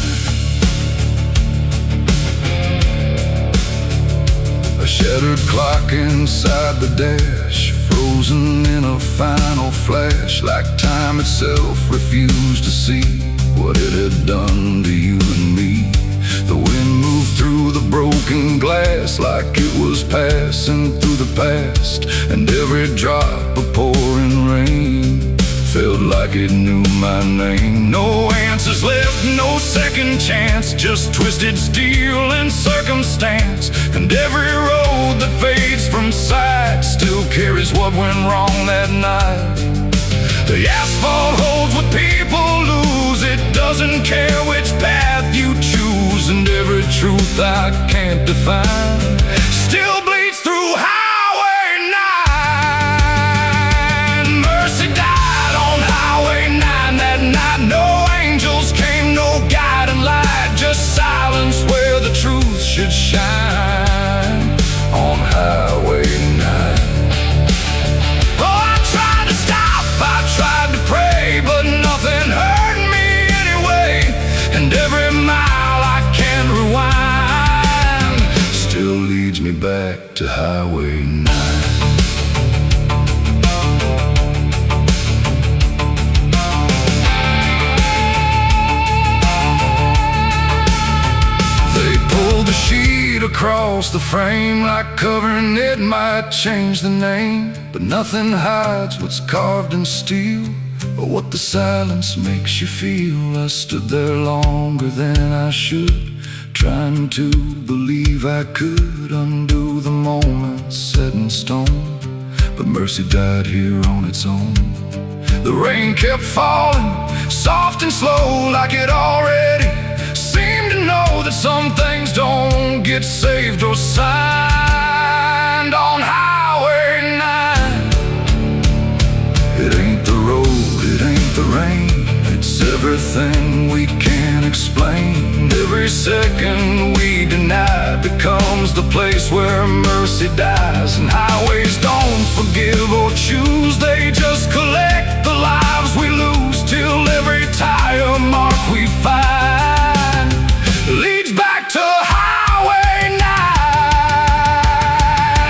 A shattered clock inside the dash, frozen in a final flash, like time itself refused to see what it had done to you and me. The wind moved through the broken glass like it was passing through the past, and every drop of pouring rain felt like it knew my name. No answers left, no second chance, just twisted steel and circumstance. And every road that fades from sight still carries what went wrong that night. The asphalt holds what people lose, it doesn't care which path you choose. And every truth I can't define still bleeds through Highway 9. Mercy died on Highway 9 that night. No angels came, no guiding light, just silence where the truth should shine on Highway 9. Oh, I tried to stop, I tried to pray, but nothing hurt me anyway. And every mile I can't rewind still leads me back to Highway 9. They pulled the sheet across the frame, like covering it might change the name. But nothing hides what's carved in steel, or what the silence makes you feel. I stood there longer than I should, trying to believe I could undo the moment set in stone. But mercy died here on its own. The rain kept falling, soft and slow, like it already seemed to know that some things don't get saved or signed on Highway 9. It ain't the road, it ain't the rain, it's everything we can't explain. Every second we deny becomes the place where mercy dies. And highways don't forgive or choose, they just collect the lives we lose, till every tire mark we find leads back to Highway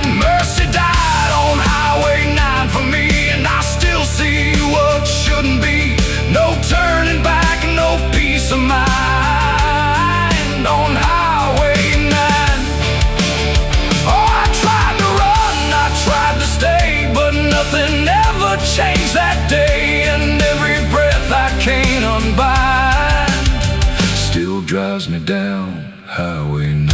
9. Mercy died on Highway 9 for me, and I still see what shouldn't be. No turning back, no peace of mind on Highway 9. Oh, I tried to run, I tried to stay, but nothing ever changed that day. And every breath I can't unbind still drives me down Highway 9.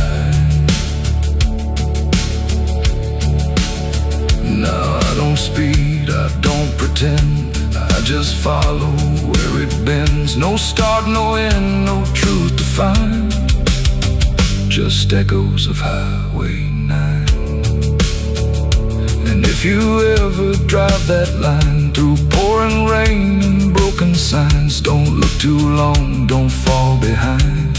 No, I don't speed, I don't pretend, I just follow where it bends. No start, no end, no truth to find, just echoes of Highway 9. And if you ever drive that line through pouring rain and broken signs, don't look too long, don't fall behind,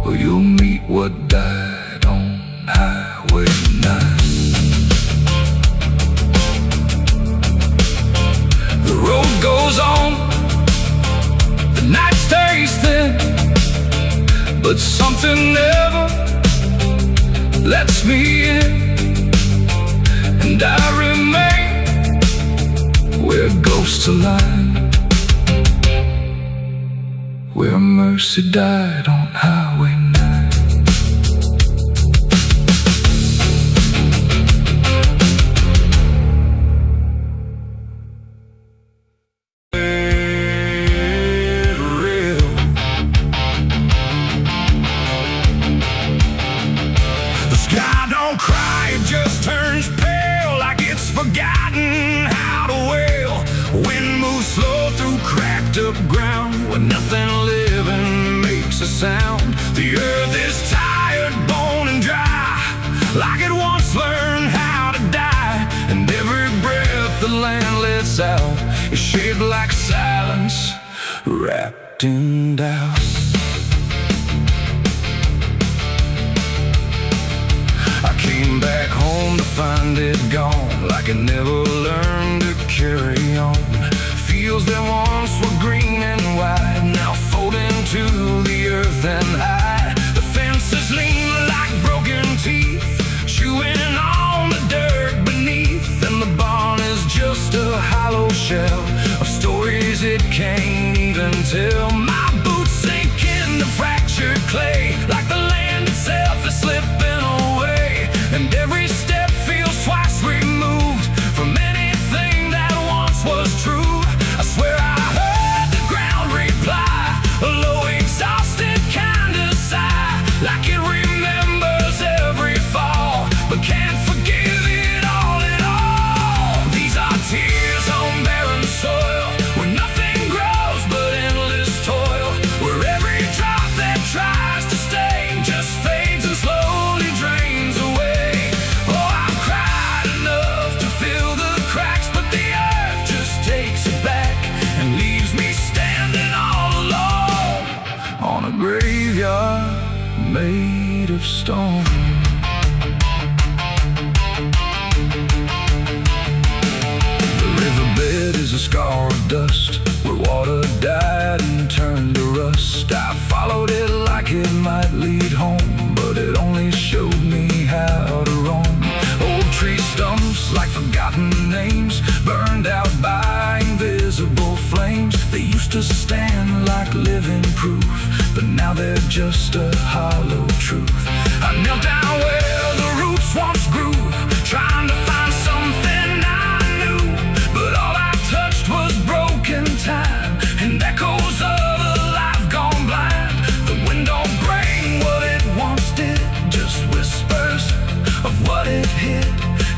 or you'll meet what died on Highway 9. The road goes on, the night stays thin, but something never lets me in. And I remain where ghosts align, where mercy died on Highway 9. The sky don't cry. forgotten how to wail. Wind moves slow through cracked up ground where nothing living makes a sound. The earth is tired, bone and dry, like it once learned how to die. And every breath the land lets out is shaped like silence, wrapped in doubt. I came back home to find it gone, like I never learned to carry on. Fields that once were green and wide, now folding to the earth and hide. The fences lean like broken teeth, chewing on the dirt beneath. And the barn is just a hollow shell of stories it can't even tell. My boots sink in the fractured clay, like the land itself is slipping away. And every step feels twice removed from anything that once was true. I swear I heard the ground reply, a low exhausted kind of sigh, like it remembers every fall, but can't forgive it all at all. These are tears on barren soil, where nothing grows but endless toil, where every drop that tries to stay just fades and slowly drains away. Oh, I've cried enough to fill the cracks, but the earth just takes it back and leaves me standing all alone on a graveyard made of stone. The riverbed is a scar of dust, where water died and turned to rust. I followed it like it might lead home, but it only showed me how to roam. Old tree stumps like forgotten names, burned out by invisible flames. They used to stand like living proof, but now they're just a hollow truth. I knelt down where the roots once grew, trying to find something I knew, but all I touched was broken time and echoes of a life gone blind. The wind don't bring what it once did, just whispers of what it hid.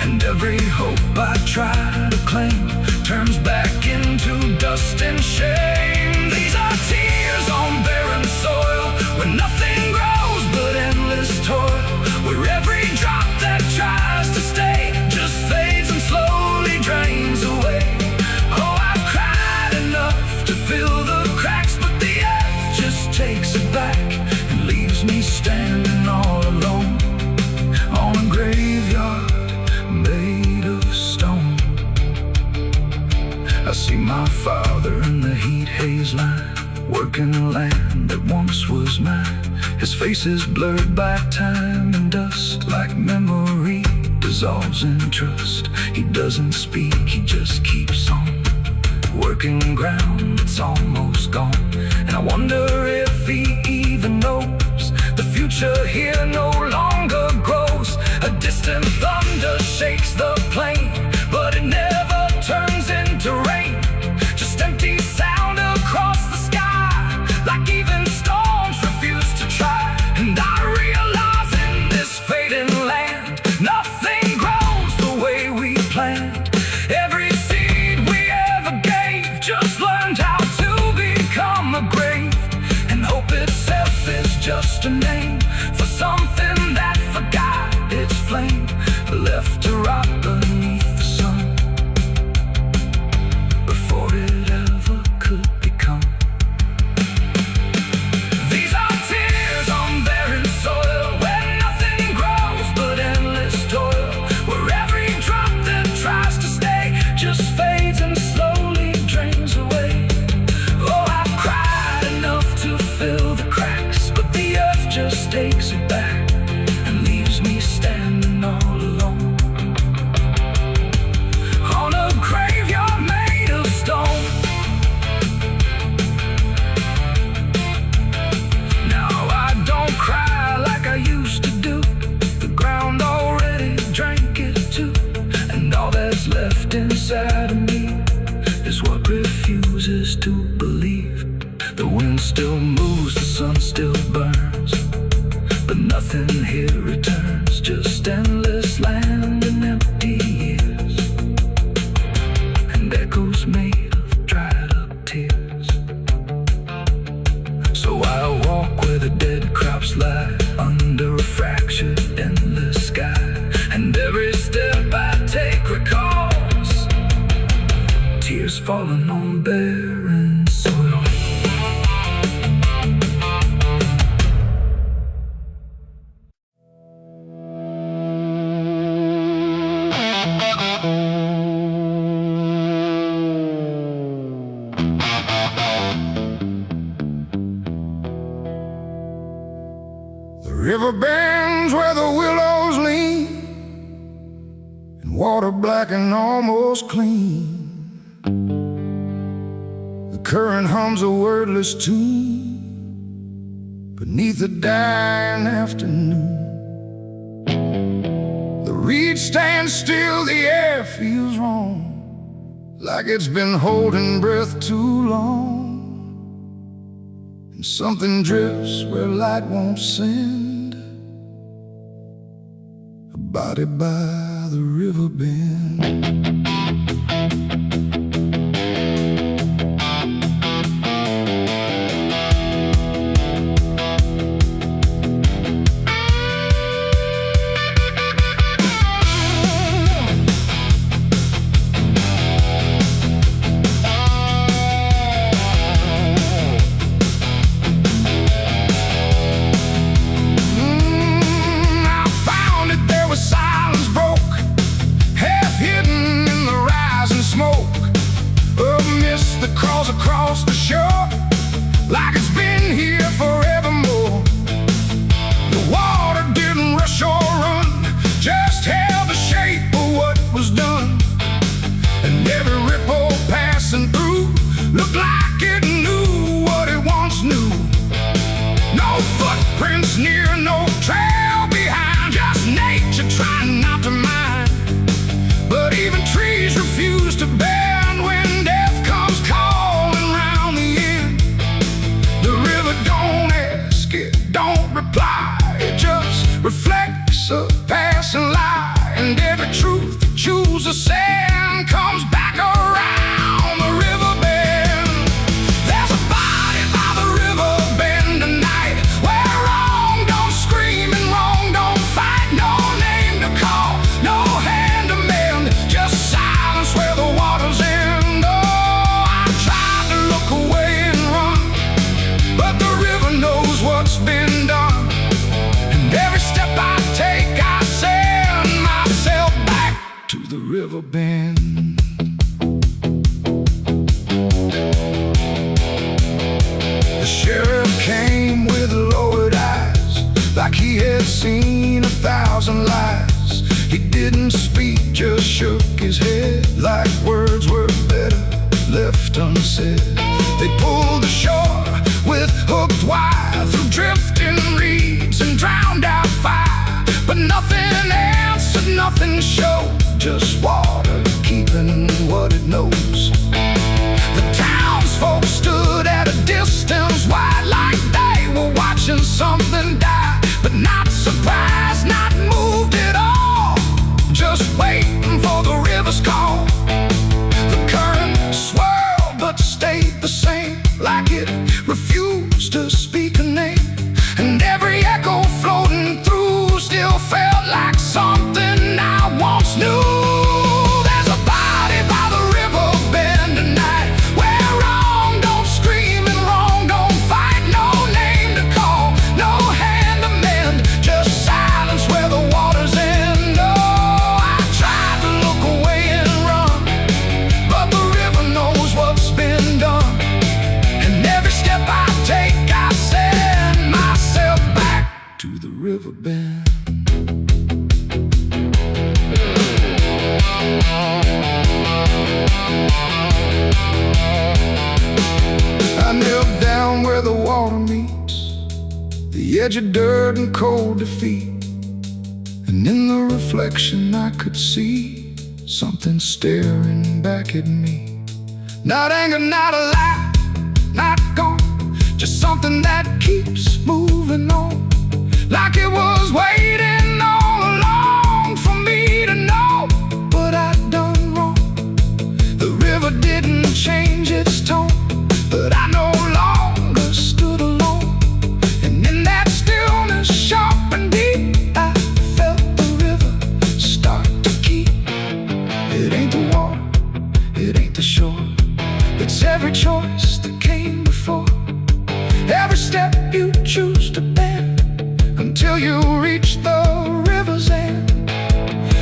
And every hope I try to claim turns back into dust and shame. These are tears on barren soil, where nothing grows but endless toil, where every drop that tries to stay just fades and slowly drains away. Oh, I've cried enough to fill the cracks, but the earth just takes it back and leaves me standing all alone on a graveyard made of stone. I see my father in the heat haze line, working land that once was mine. His face is blurred by time and dust, like memory dissolves in trust. He doesn't speak, he just keeps on working ground that's almost gone. And I wonder if he even knows the future here no longer grows. A distant thunder shakes the plain, but it never turns into rain. Just empty sound across the sky, like even storms refuse to try. And I realize in this fading land, nothing grows the way we planned. Every seed we ever gave just learned how to become a grave. And hope itself is just a name for something that forgot its flame, left to rot beneath the sun before it ever could become. These are tears on barren soil, where nothing grows but endless toil, where every drop that tries to stay just fades and slowly drains away. Oh, I've cried enough to fill the cracks, but the earth just takes it back and leaves me standing all alone on a graveyard made of stone. Now I don't cry like I used to do, the ground already drank it too. And all that's left inside of me is what refuses to believe. The wind still moves, the sun still burns, but nothing here returns, just endless land and empty years. tears falling on barren soil. The river bends where the willows lean, and water black and almost clean. The current hums a wordless tune beneath the dying afternoon. The reed stands still, the air feels wrong, like it's been holding breath too long. And something drifts where light won't send, a body by the river bend. Across the shore, like it's been here forevermore. The water didn't rush or run, just held the shape of what was done. And every ripple passing through looked like it knew what it once knew. No footprints near, no trail behind, just nature trying not to mind. But even trees refuse to bend when death comes calling round the end. The river don't ask, it don't reply, it just reflects a passing lie. And every truth it chooses sand comes back around the river bend. There's a body by the river bend tonight, where wrong don't scream and wrong don't fight. No name to call, no hand to mend, just silence where the waters end. Oh, I tried to look away and run, but the river knows what's been done. And every step I take, I send myself back to the river bend. The sheriff came with lowered eyes, like he had seen 1,000 lies. He didn't speak, just shook his head, like words were better left unsaid. They pulled ashore with hooked wire through drifting reeds and drowned out fire. But nothing answered, nothing showed, just water keeping what it knows. The townsfolk stood at a distance wide, like they were watching something die. But not surprised, not moved at all, just waiting for the river's call. The current swirled but stayed the same, like it refused to speak a name. And every echo floating through still felt like something I once knew. There's a body by the river bend tonight, where wrong don't scream and wrong don't fight. No name to call, no hand to mend, just silence where the waters end. Oh, I tried to look away and run, but the river knows what's been done. And every step I take, I send myself back to the river bend. I knelt down where the water meets the edge of dirt and cold defeat. And in the reflection I could see something staring back at me. Not anger, not a lie, not gone, just something that keeps moving on, like it was waiting all along for me to know what I'd done wrong. The river didn't change its tone, but I no longer stood alone. And in that stillness, sharp and deep, I felt the river start to keep. It ain't the water, it ain't the shore, every choice that came before, every step you choose to bend, until you reach the river's end.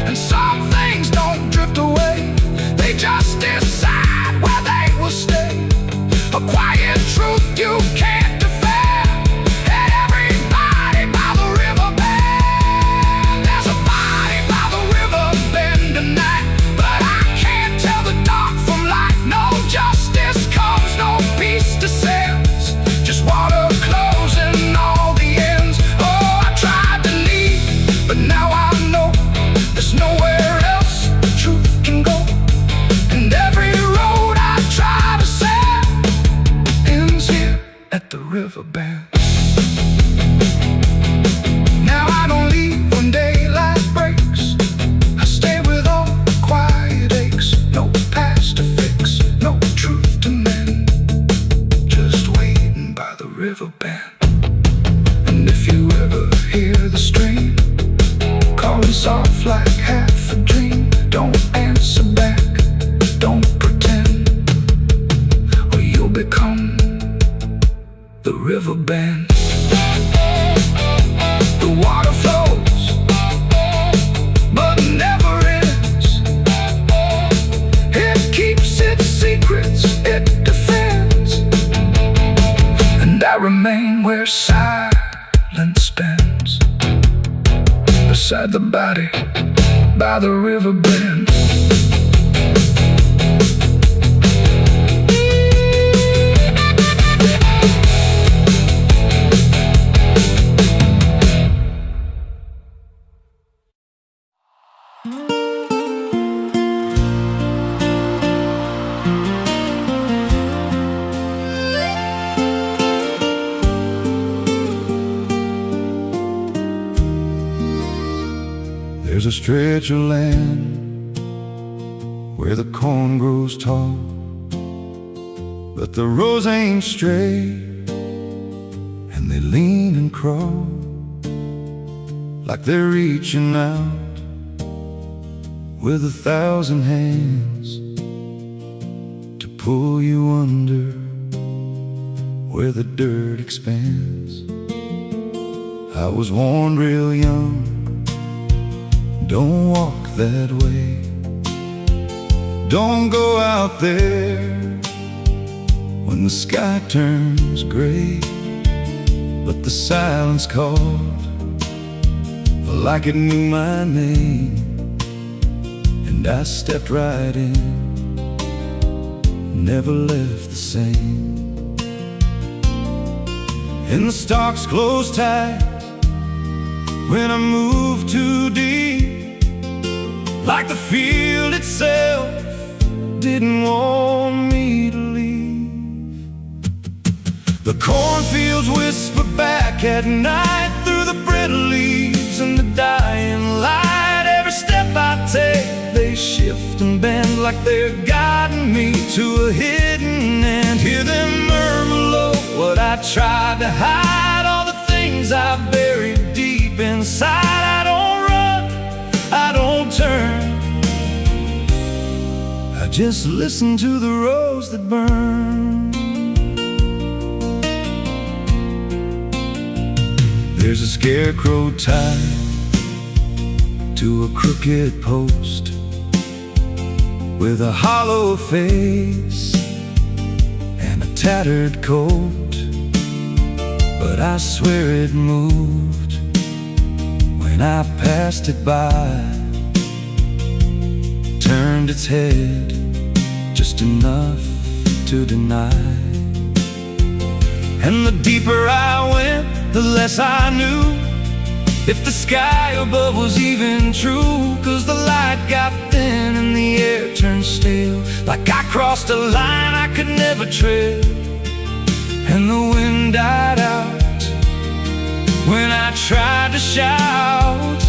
And some things don't drift away, they just decide where they will stay. A quiet truth you can't defend. And everybody by the river bend. There's a body by the river bend tonight, but I can't tell the dark from light. No justice comes, no peace descends, just water closing all the ends. Oh, I tried to leave, but now I know there's nowhere else the truth can go. And every road I try to set ends here at the river bend. Now I don't leave when daylight breaks, I stay with all the quiet aches. No past to fix, no truth to mend, just waiting by the river bend. And if you ever hear the stream calling soft like half a dream, don't answer back, don't pretend, or you'll become the river bend. The water flows, but never ends. It keeps its secrets, it defends. And I remain where silence spends, beside the body by the river bend. There's a stretch of land where the corn grows tall, but the rows ain't straight, and they lean and crawl like they're reaching out with 1,000 hands to pull you under where the dirt expands. I was warned real young, don't walk that way, don't go out there when the sky turns gray. But the silence called like it knew my name, and I stepped right in, never left the same. And the stalks closed tight when I moved too deep, like the field itself didn't want me to leave. The cornfields whisper back at night through the brittle leaves and the dying light. Every step I take, they shift and bend like they're guiding me to a hidden end. Hear them murmur low what I tried to hide, all the things I buried deep inside. I don't run, I don't turn, I just listen to the rose that burn. There's a scarecrow tied to a crooked post with a hollow face and a tattered coat, but I swear it moved when I passed it by, turned its head just enough to deny. And the deeper I went, the less I knew if the sky above was even true. 'Cause the light got thin and the air turned stale, like I crossed a line I could never tread. And the wind died out when I tried to shout,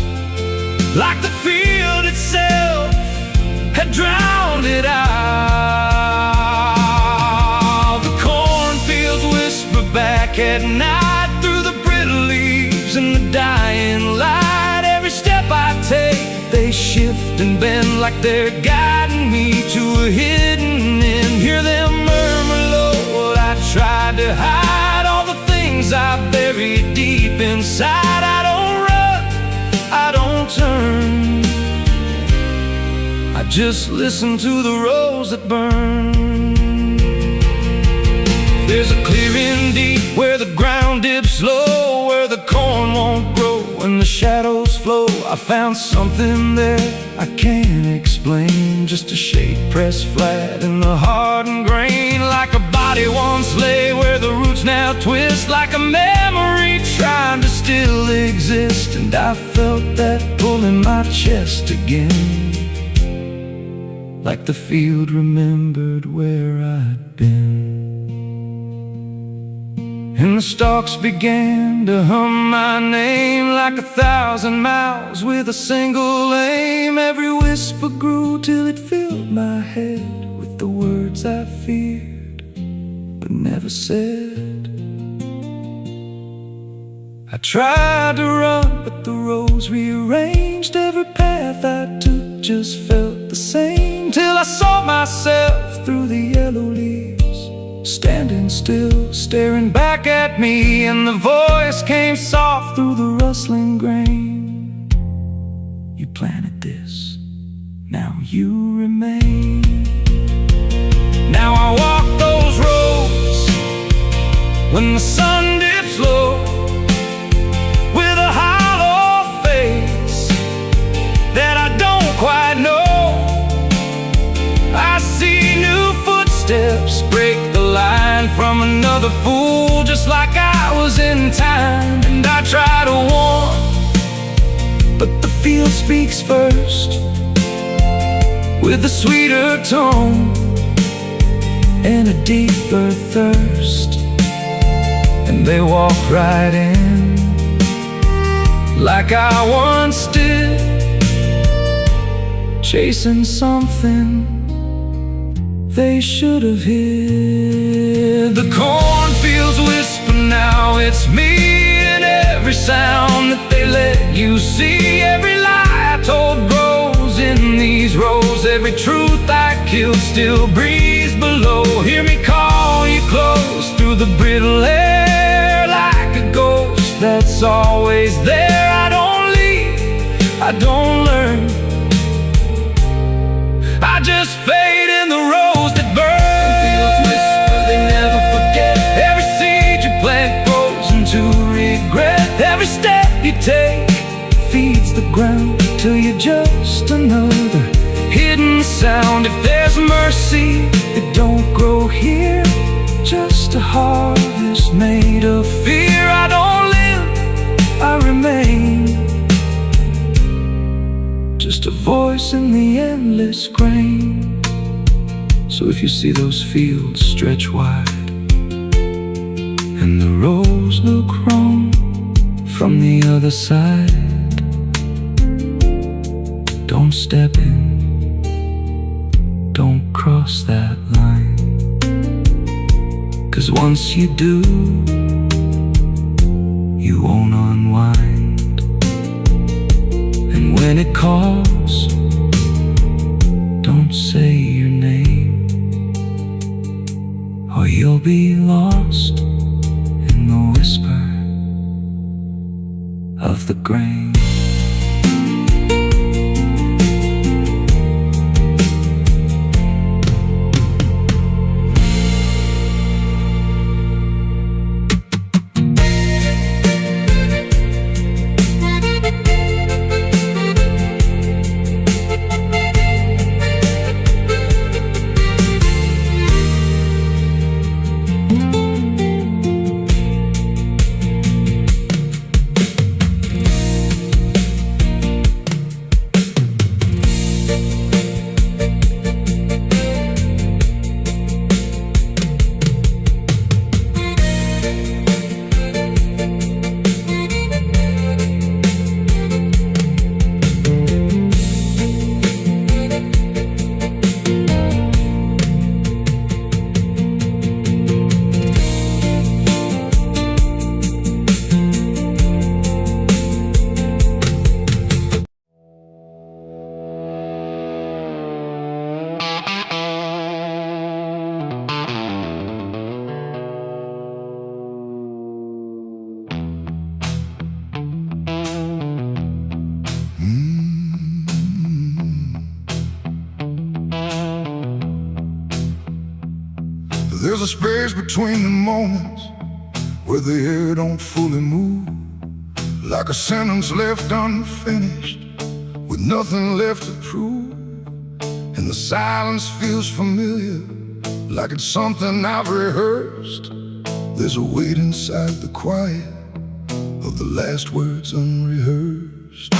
like the field itself had drowned it out. The cornfields whisper back at night through the brittle leaves and the dying light. Every step I take, they shift and bend like they're guiding me to a hidden end. Hear them murmur low tried to hide all the things I buried deep inside. I don't run, I don't turn, I just listen to the rose that burn. There's a clearing deep where the ground dips low, where the corn won't grow and the shadows flow. I found something there I can't explain, just a shade pressed flat in the hardened grain, like a body once lay where the roots now twist, like a memory trying to still exist. And I felt that pull in my chest again, like the field remembered where I'd been. And the stalks began to hum my name, like 1,000 mouths with a single aim. Every whisper grew till it filled my head with the words I feared but never said. I tried to run, but the rose rearranged. Every path I took just felt the same, till I saw myself through the yellow leaves, standing still, staring back at me. And the voice came soft through the rustling grain: you planted this, now you remain. Now I walk those roads when the sun dips low, with a hollow face that I don't quite know. I see new footsteps break the line from another fool, just like I was in time. And I try to warn, but the field speaks first, with a sweeter tone and a deeper thirst. And they walk right in, like I once did, chasing something they should have hid. The cornfields whisper now, it's me, and every sound that they let you see. Every lie I told grows in these rows, every truth I killed still breathes below. Hear me call you close through the brittle air, like a ghost that's always there. I don't leave, I don't learn, I just fade in the rose that burns. Fields whisper, they never forget. Every seed you plant grows into regret. Every step you take feeds the ground till you're just another hidden sound. If there's mercy, it don't grow here, just a harvest made of fear. I don't live, I remain, just a voice in the endless grain. So if you see those fields stretch wide, and the rows look wrong from the other side, don't step in, don't cross that line, 'cause once you do, you won't unwind. And when it calls, don't say your name, or you'll be lost in the whisper of the grain. There's a space between the moments where the air don't fully move, like a sentence left unfinished with nothing left to prove. And the silence feels familiar, like it's something I've rehearsed. There's a weight inside the quiet of the last words unrehearsed.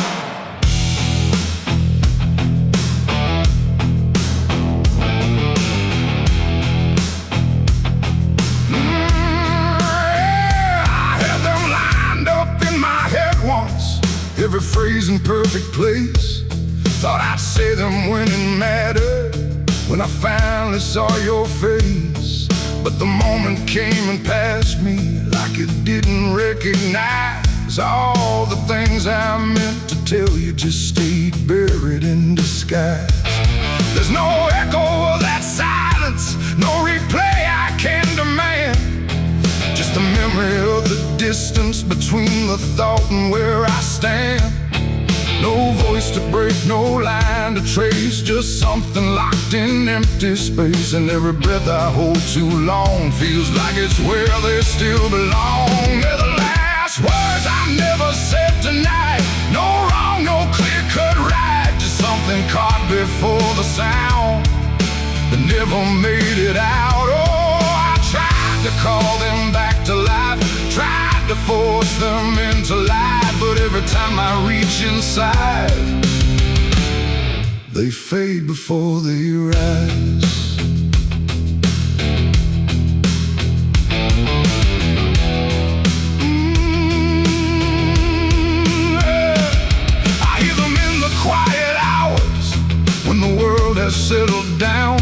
Every phrase in perfect place. Thought I'd say them when it mattered, when I finally saw your face. But the moment came and passed me like it didn't recognize. All the things I meant to tell you just stayed buried in disguise. There's no echo of that silence, no replay I can demand. Just the memory of the distance between the thought and where I stand. No voice to break, no line to trace, just something locked in empty space. And every breath I hold too long feels like it's where they still belong. They're the last words I never said tonight. No wrong, no clear-cut right, just something caught before the sound that never made it out. Oh, I tried to call them back to life, tried to force them into light, but every time I reach inside, they fade before they rise. I hear them in the quiet hours when the world has settled down.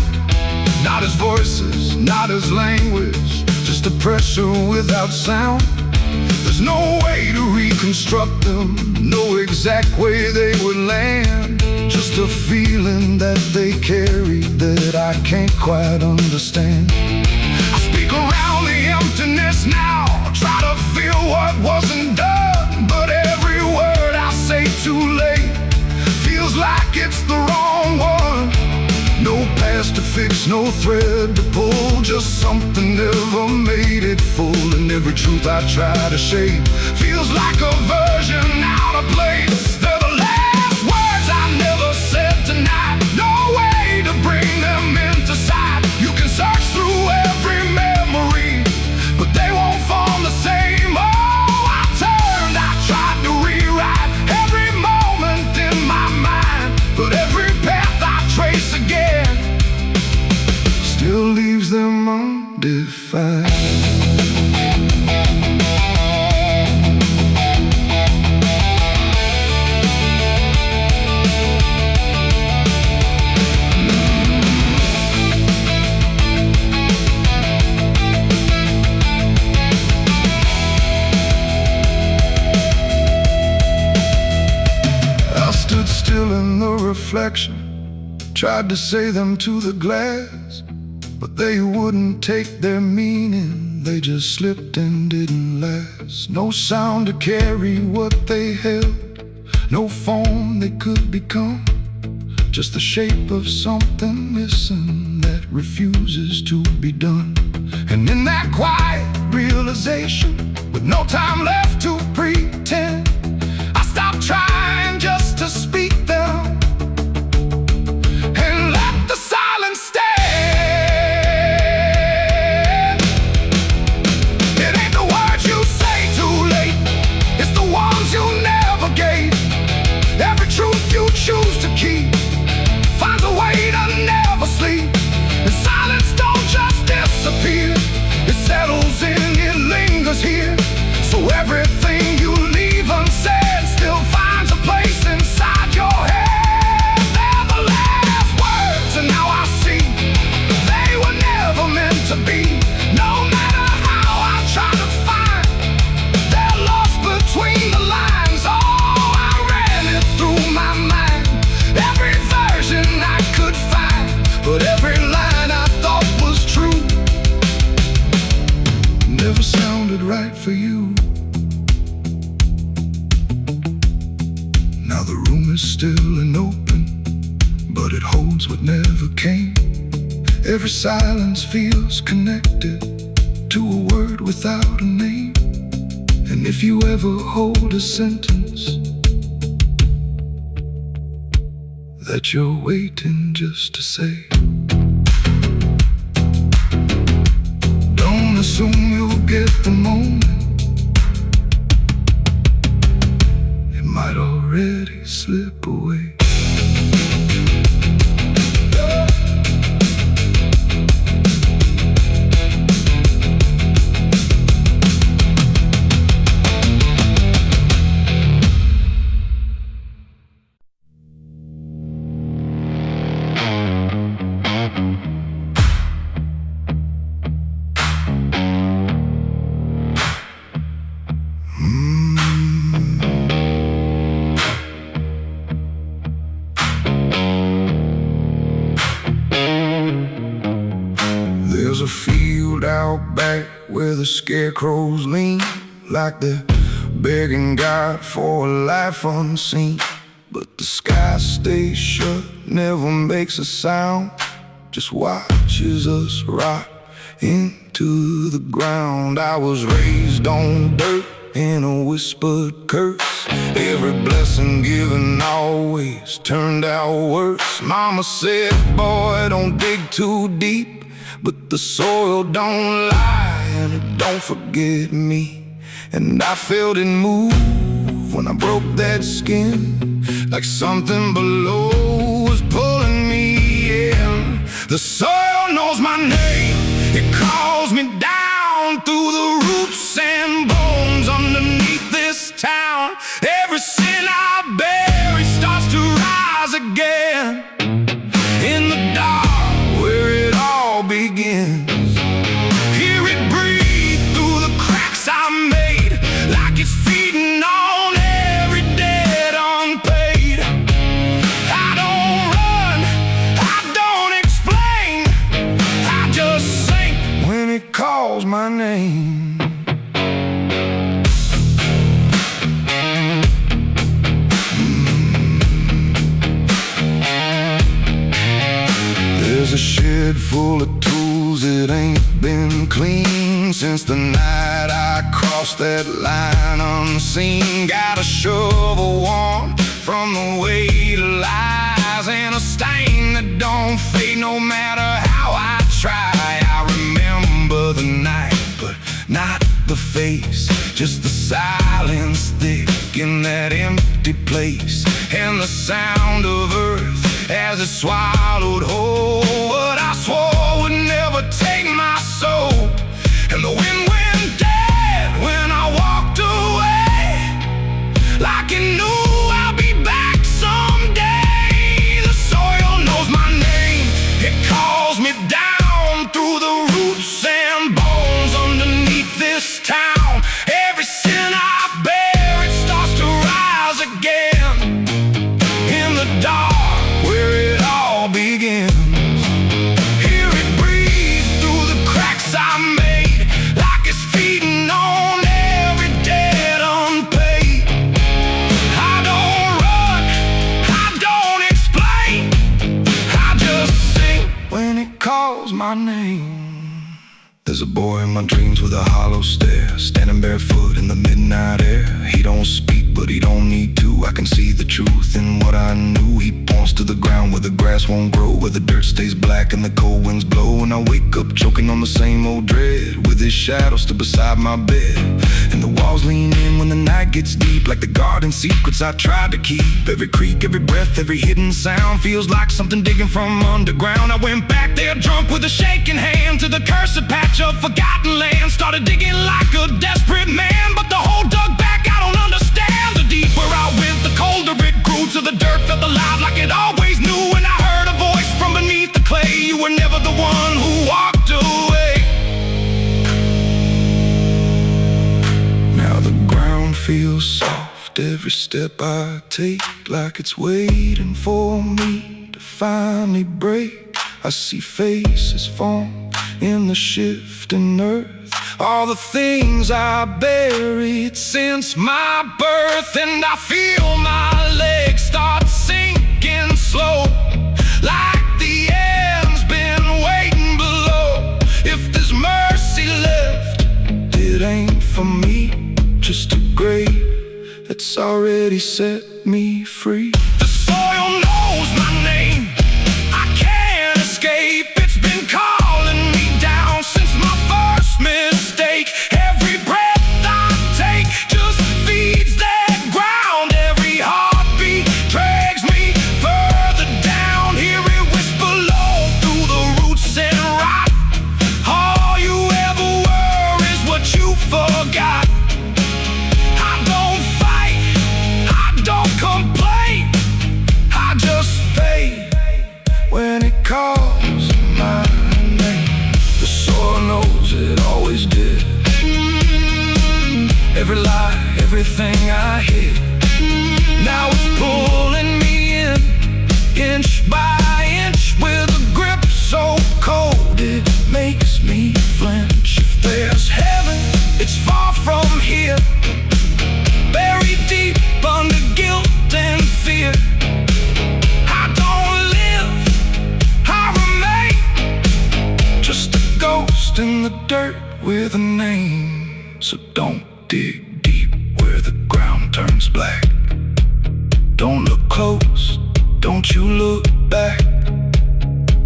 Not as voices, not as language, just a pressure without sound. There's no way to reconstruct them, no exact way they would land. Just a feeling that they carry that I can't quite understand. I speak around the emptiness now, try to feel what wasn't done, but every word I say too late feels like it's the wrong one. No past to fix, no thread to pull, just something never made it full. And every truth I try to shape feels like a version out of place. They're the last words I never said tonight, no way to bring them into sight. You can search through every memory, but they won't form the same. Oh, I turned, I tried to rewrite every moment in my mind, but every path I trace again still leaves them undefined. I stood still in the reflection, tried to say them to the glass, but they wouldn't take their meaning, they just slipped and didn't last. No sound to carry what they held, no form they could become, just the shape of something missing that refuses to be done. And in that quiet realization, with no time left to pretend, I stopped trying just to speak them and let the silence stand. Choose to keep finds a way to never sleep. And silence don't just disappear, it settles in, it lingers here. So everything you leave unsaid still finds a place inside your head. They're the last words, and now I see they were never meant to be. No matter how I try to find, they're lost between the lines. Oh, I ran it through my mind, every version I could find, but every line I thought was true never sounded right for you. Now the room is still and open, but it holds what never came. Every silence feels connected to a word without a name. And if you ever hold a sentence that you're waiting just to say, don't assume you'll get the moment. It might already slip away. There's a field out back where the scarecrows lean, like they're begging God for a life unseen. But the sky stays shut, never makes a sound, just watches us rot into the ground. I was raised on dirt in a whispered curse. Every blessing given always turned out worse. Mama said, boy, don't dig too deep, but the soil don't lie and it don't forget me. And I felt it move when I broke that skin, like something below was pulling me in. The soil knows my name, it calls me down through the roots and bones underneath this town. Every sin I bury starts to rise again in the dark where it all begins. Hear it breathe through the cracks I made, like it's feeding on every debt unpaid. I don't run, I don't explain, I just sink when it calls my name. There's a shed full of tools that ain't been clean since the night I crossed that line unseen. Got a shovel worn from the weight of lies, and a stain that don't fade no matter how I try. I remember the night, but not the face, just the silence thick in that empty place, and the sound of earth as it swallowed whole what I swore would never take my soul. And the wind went dead when I walked away, like it knew I'll be back someday. The soil knows my name, it calls me down through the roots and bones underneath this town. Every sin I bear, it starts to rise again in the dark where it all begins. Hear it breathe through the cracks I made, like it's feeding on every debt unpaid. I don't run, I don't explain, I just sing when it calls my name. There's a boy in my dreams with a hollow stare, standing barefoot in the midnight air. He don't speak, but he don't need to. I can see the truth in what I knew. He points to the ground where the grass won't grow, where the dirt stays black and the cold winds blow. And I wake up choking on the same old dread, with his shadow still beside my bed. And the walls lean in when the night gets deep, like the garden secrets I tried to keep. Every creak, every breath, every hidden sound feels like something digging from underground. I went back there drunk with a shaking hand to the cursed patch of forgotten land. Started digging like a desperate man, but the hole dug back, I don't understand. The deeper I went, the colder it grew, till the dirt felt alive like it always knew. And I heard a voice from beneath the clay, you were never the one who walked away. Now the ground feels soft, every step I take, like it's waiting for me to finally break. I see faces form in the shifting earth, all the things I buried since my birth. And I feel my legs start sinking slow, like the end's been waiting for me, just a grave that's already set me free. The soil knows my name, I can't escape. It's been calling me down since my first mistake. Every breath I take just feeds that ground. Every heartbeat drags me further down. Hear it whisper low through the roots and rot. All you ever were is what you forgot. I don't fight, I don't complain, I just fade when it calls my name. The soil knows it always did. Every lie, everything I hid, now it's pulling me in, inch by inch, with a grip so cold it makes me flinch. If there's heaven, it's far from here, buried deep under guilt and fear. I don't live, I remain, just a ghost in the dirt with a name. So don't dig deep where the ground turns black. Don't look close, don't you look back,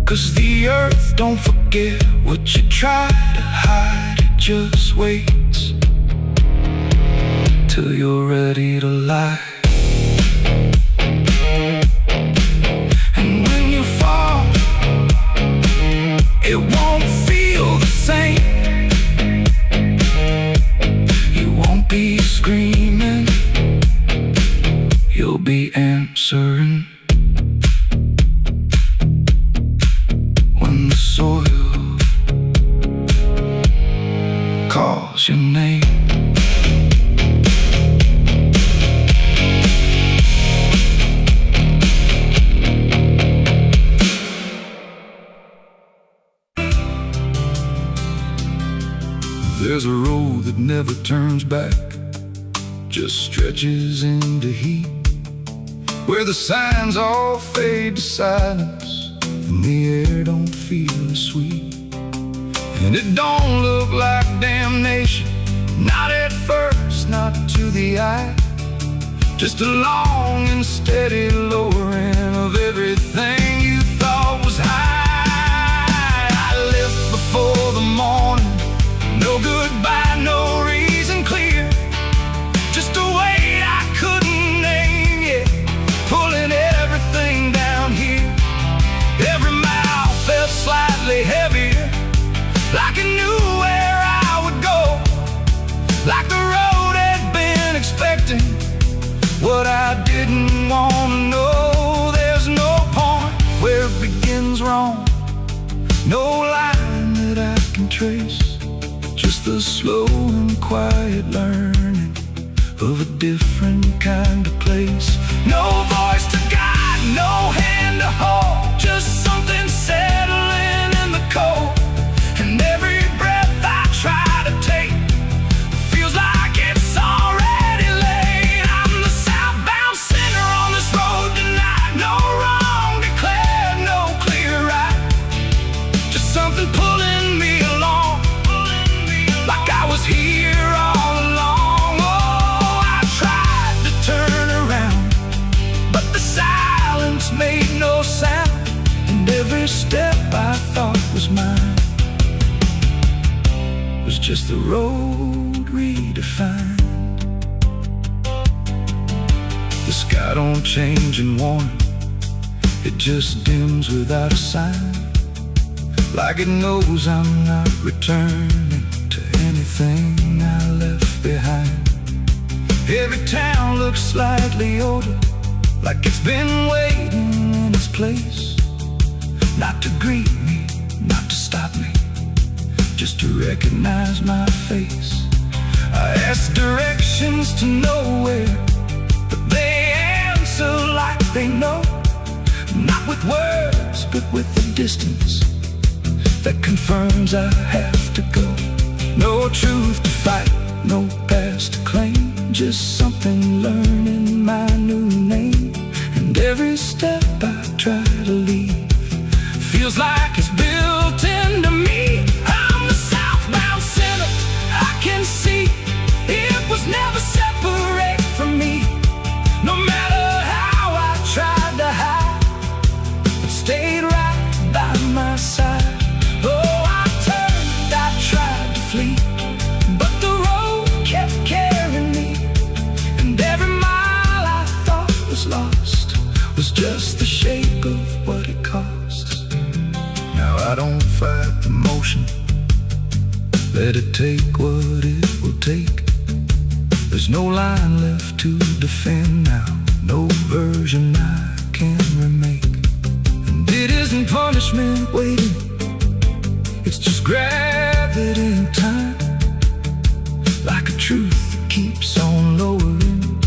'cause the earth don't forget what you try to hide. It just waits till you're ready to lie. And when you fall, it won't feel the same. You won't be screaming, you'll be answering. When the soil calls your name. There's a road that never turns back, just stretches into heat, where the signs all fade to silence and the air don't feel as sweet. And it don't look like damnation, not at first, not to the eye, just a long and steady lowering of everything you thought was high. I left before the morning, no goodbye, no reason clear, just a weight I couldn't name yet, pulling everything down here. Every mile felt slightly heavier, like it knew where I would go, like the road had been expecting what I didn't want to know. There's no point where it begins wrong, no line that I can trace, just the slow and quiet learning of a different kind of place. No voice to guide, no hand to hold, just something settling in the cold. And every breath I try to take feels like it's already late. I'm the southbound sinner on this road tonight, no wrong declared, no clear right, just something pulling me along, like I was here all along. Oh, I tried to turn around, but the silence made no sound, and every step I thought was mine was just the road redefined. The sky don't change in warning, it just dims without a sign, like it knows I'm not returning to anything I left behind. Every town looks slightly older, like it's been waiting in its place, not to greet me, not to stop me, just to recognize my face. I ask directions to nowhere, but they answer like they know, not with words, but with the distance that confirms I have to go. No truth to fight, no past to claim, just something learning my new name. And every step I try to leave feels like it's built into me. I'm the southbound sinner, I can see don't fight the motion. Let it take what it will take. There's no line left to defend now, no version I can remake. And it isn't punishment waiting, it's just gravity in time, like a truth that keeps on lowering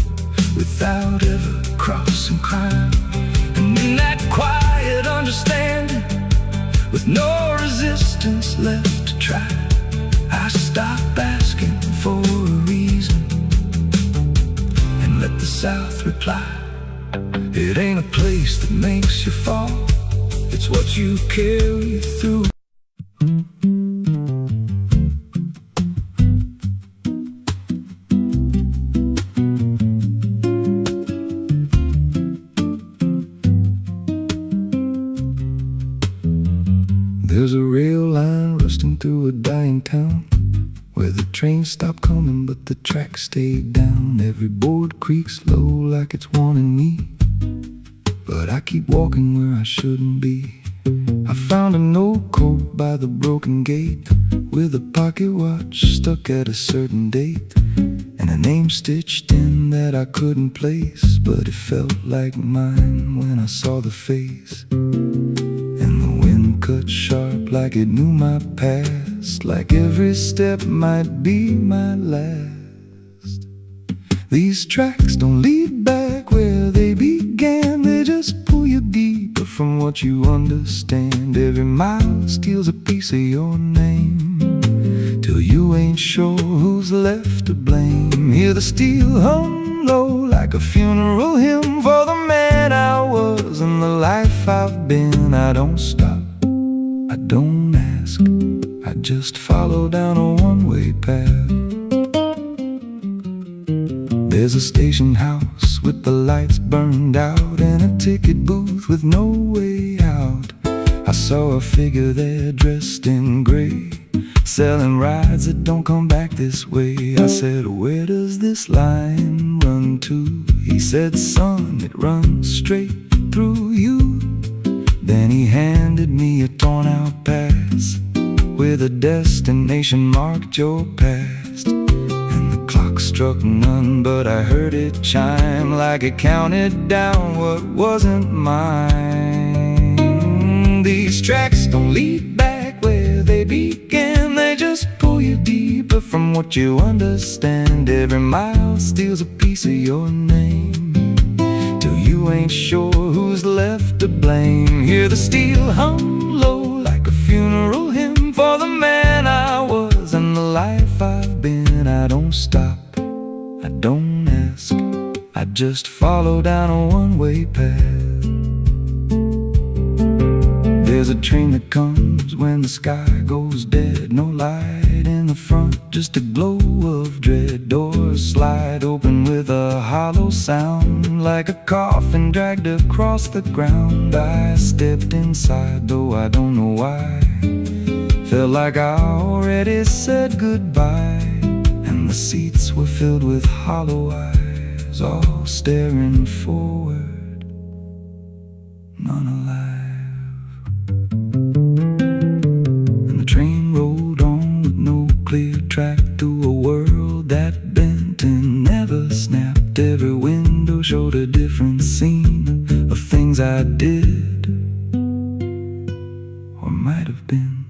without ever crossing crime. And in that quiet understanding, with no resistance left to try, I stop asking for a reason and let the South reply. It ain't a place that makes you fall, it's what you carry through. There's a rail line rusting through a dying town, where the trains stop coming but the tracks stay down. Every board creaks low like it's warning me, but I keep walking where I shouldn't be. I found a note code by the broken gate, with a pocket watch stuck at a certain date, and a name stitched in that I couldn't place, but it felt like mine when I saw the face. And the wind cut sharp like it knew my past, like every step might be my last. These tracks don't lead back where they began, they just pull you deeper from what you understand. Every mile steals a piece of your name, till you ain't sure who's left to blame. Hear the steel hum low like a funeral hymn for the man I was and the life I've been. I don't stop, I don't ask, I just follow down a one-way path. There's a station house with the lights burned out, and a ticket booth with no way out. I saw a figure there dressed in gray, selling rides that don't come back this way. I said, where does this line run to? He said, son, it runs straight through you. Then he handed me a torn out pass, with a destination marked your past. And the clock struck none, but I heard it chime like it counted down what wasn't mine. These tracks don't lead back where they began, they just pull you deeper from what you understand. Every mile steals a piece of your name, till you ain't sure who's left to blame. Hear the steel hum low like a funeral hymn for the man I was and the life I've been. I don't stop, I don't ask, I just follow down a one-way path. There's a train that comes when the sky goes dead, no light in the front, just a glow of dread. Doors slide open with a hollow sound, like a coffin dragged across the ground. I stepped inside, though I don't know why, felt like I already said goodbye. And the seats were filled with hollow eyes, all staring forward, none alive. And the train rolled on with no clear track through a world that bent and never snapped. Every window showed a different scene of things I did or might have been.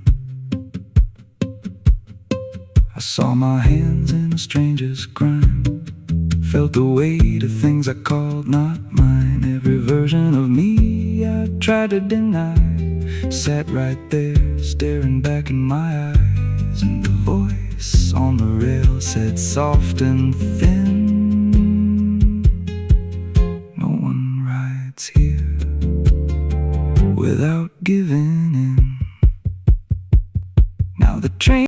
I saw my hands in a stranger's crime, felt the weight of things I called not mine. Every version of me I tried to deny sat right there, staring back in my eyes. And the voice on the rail said soft and thin, no one rides here without giving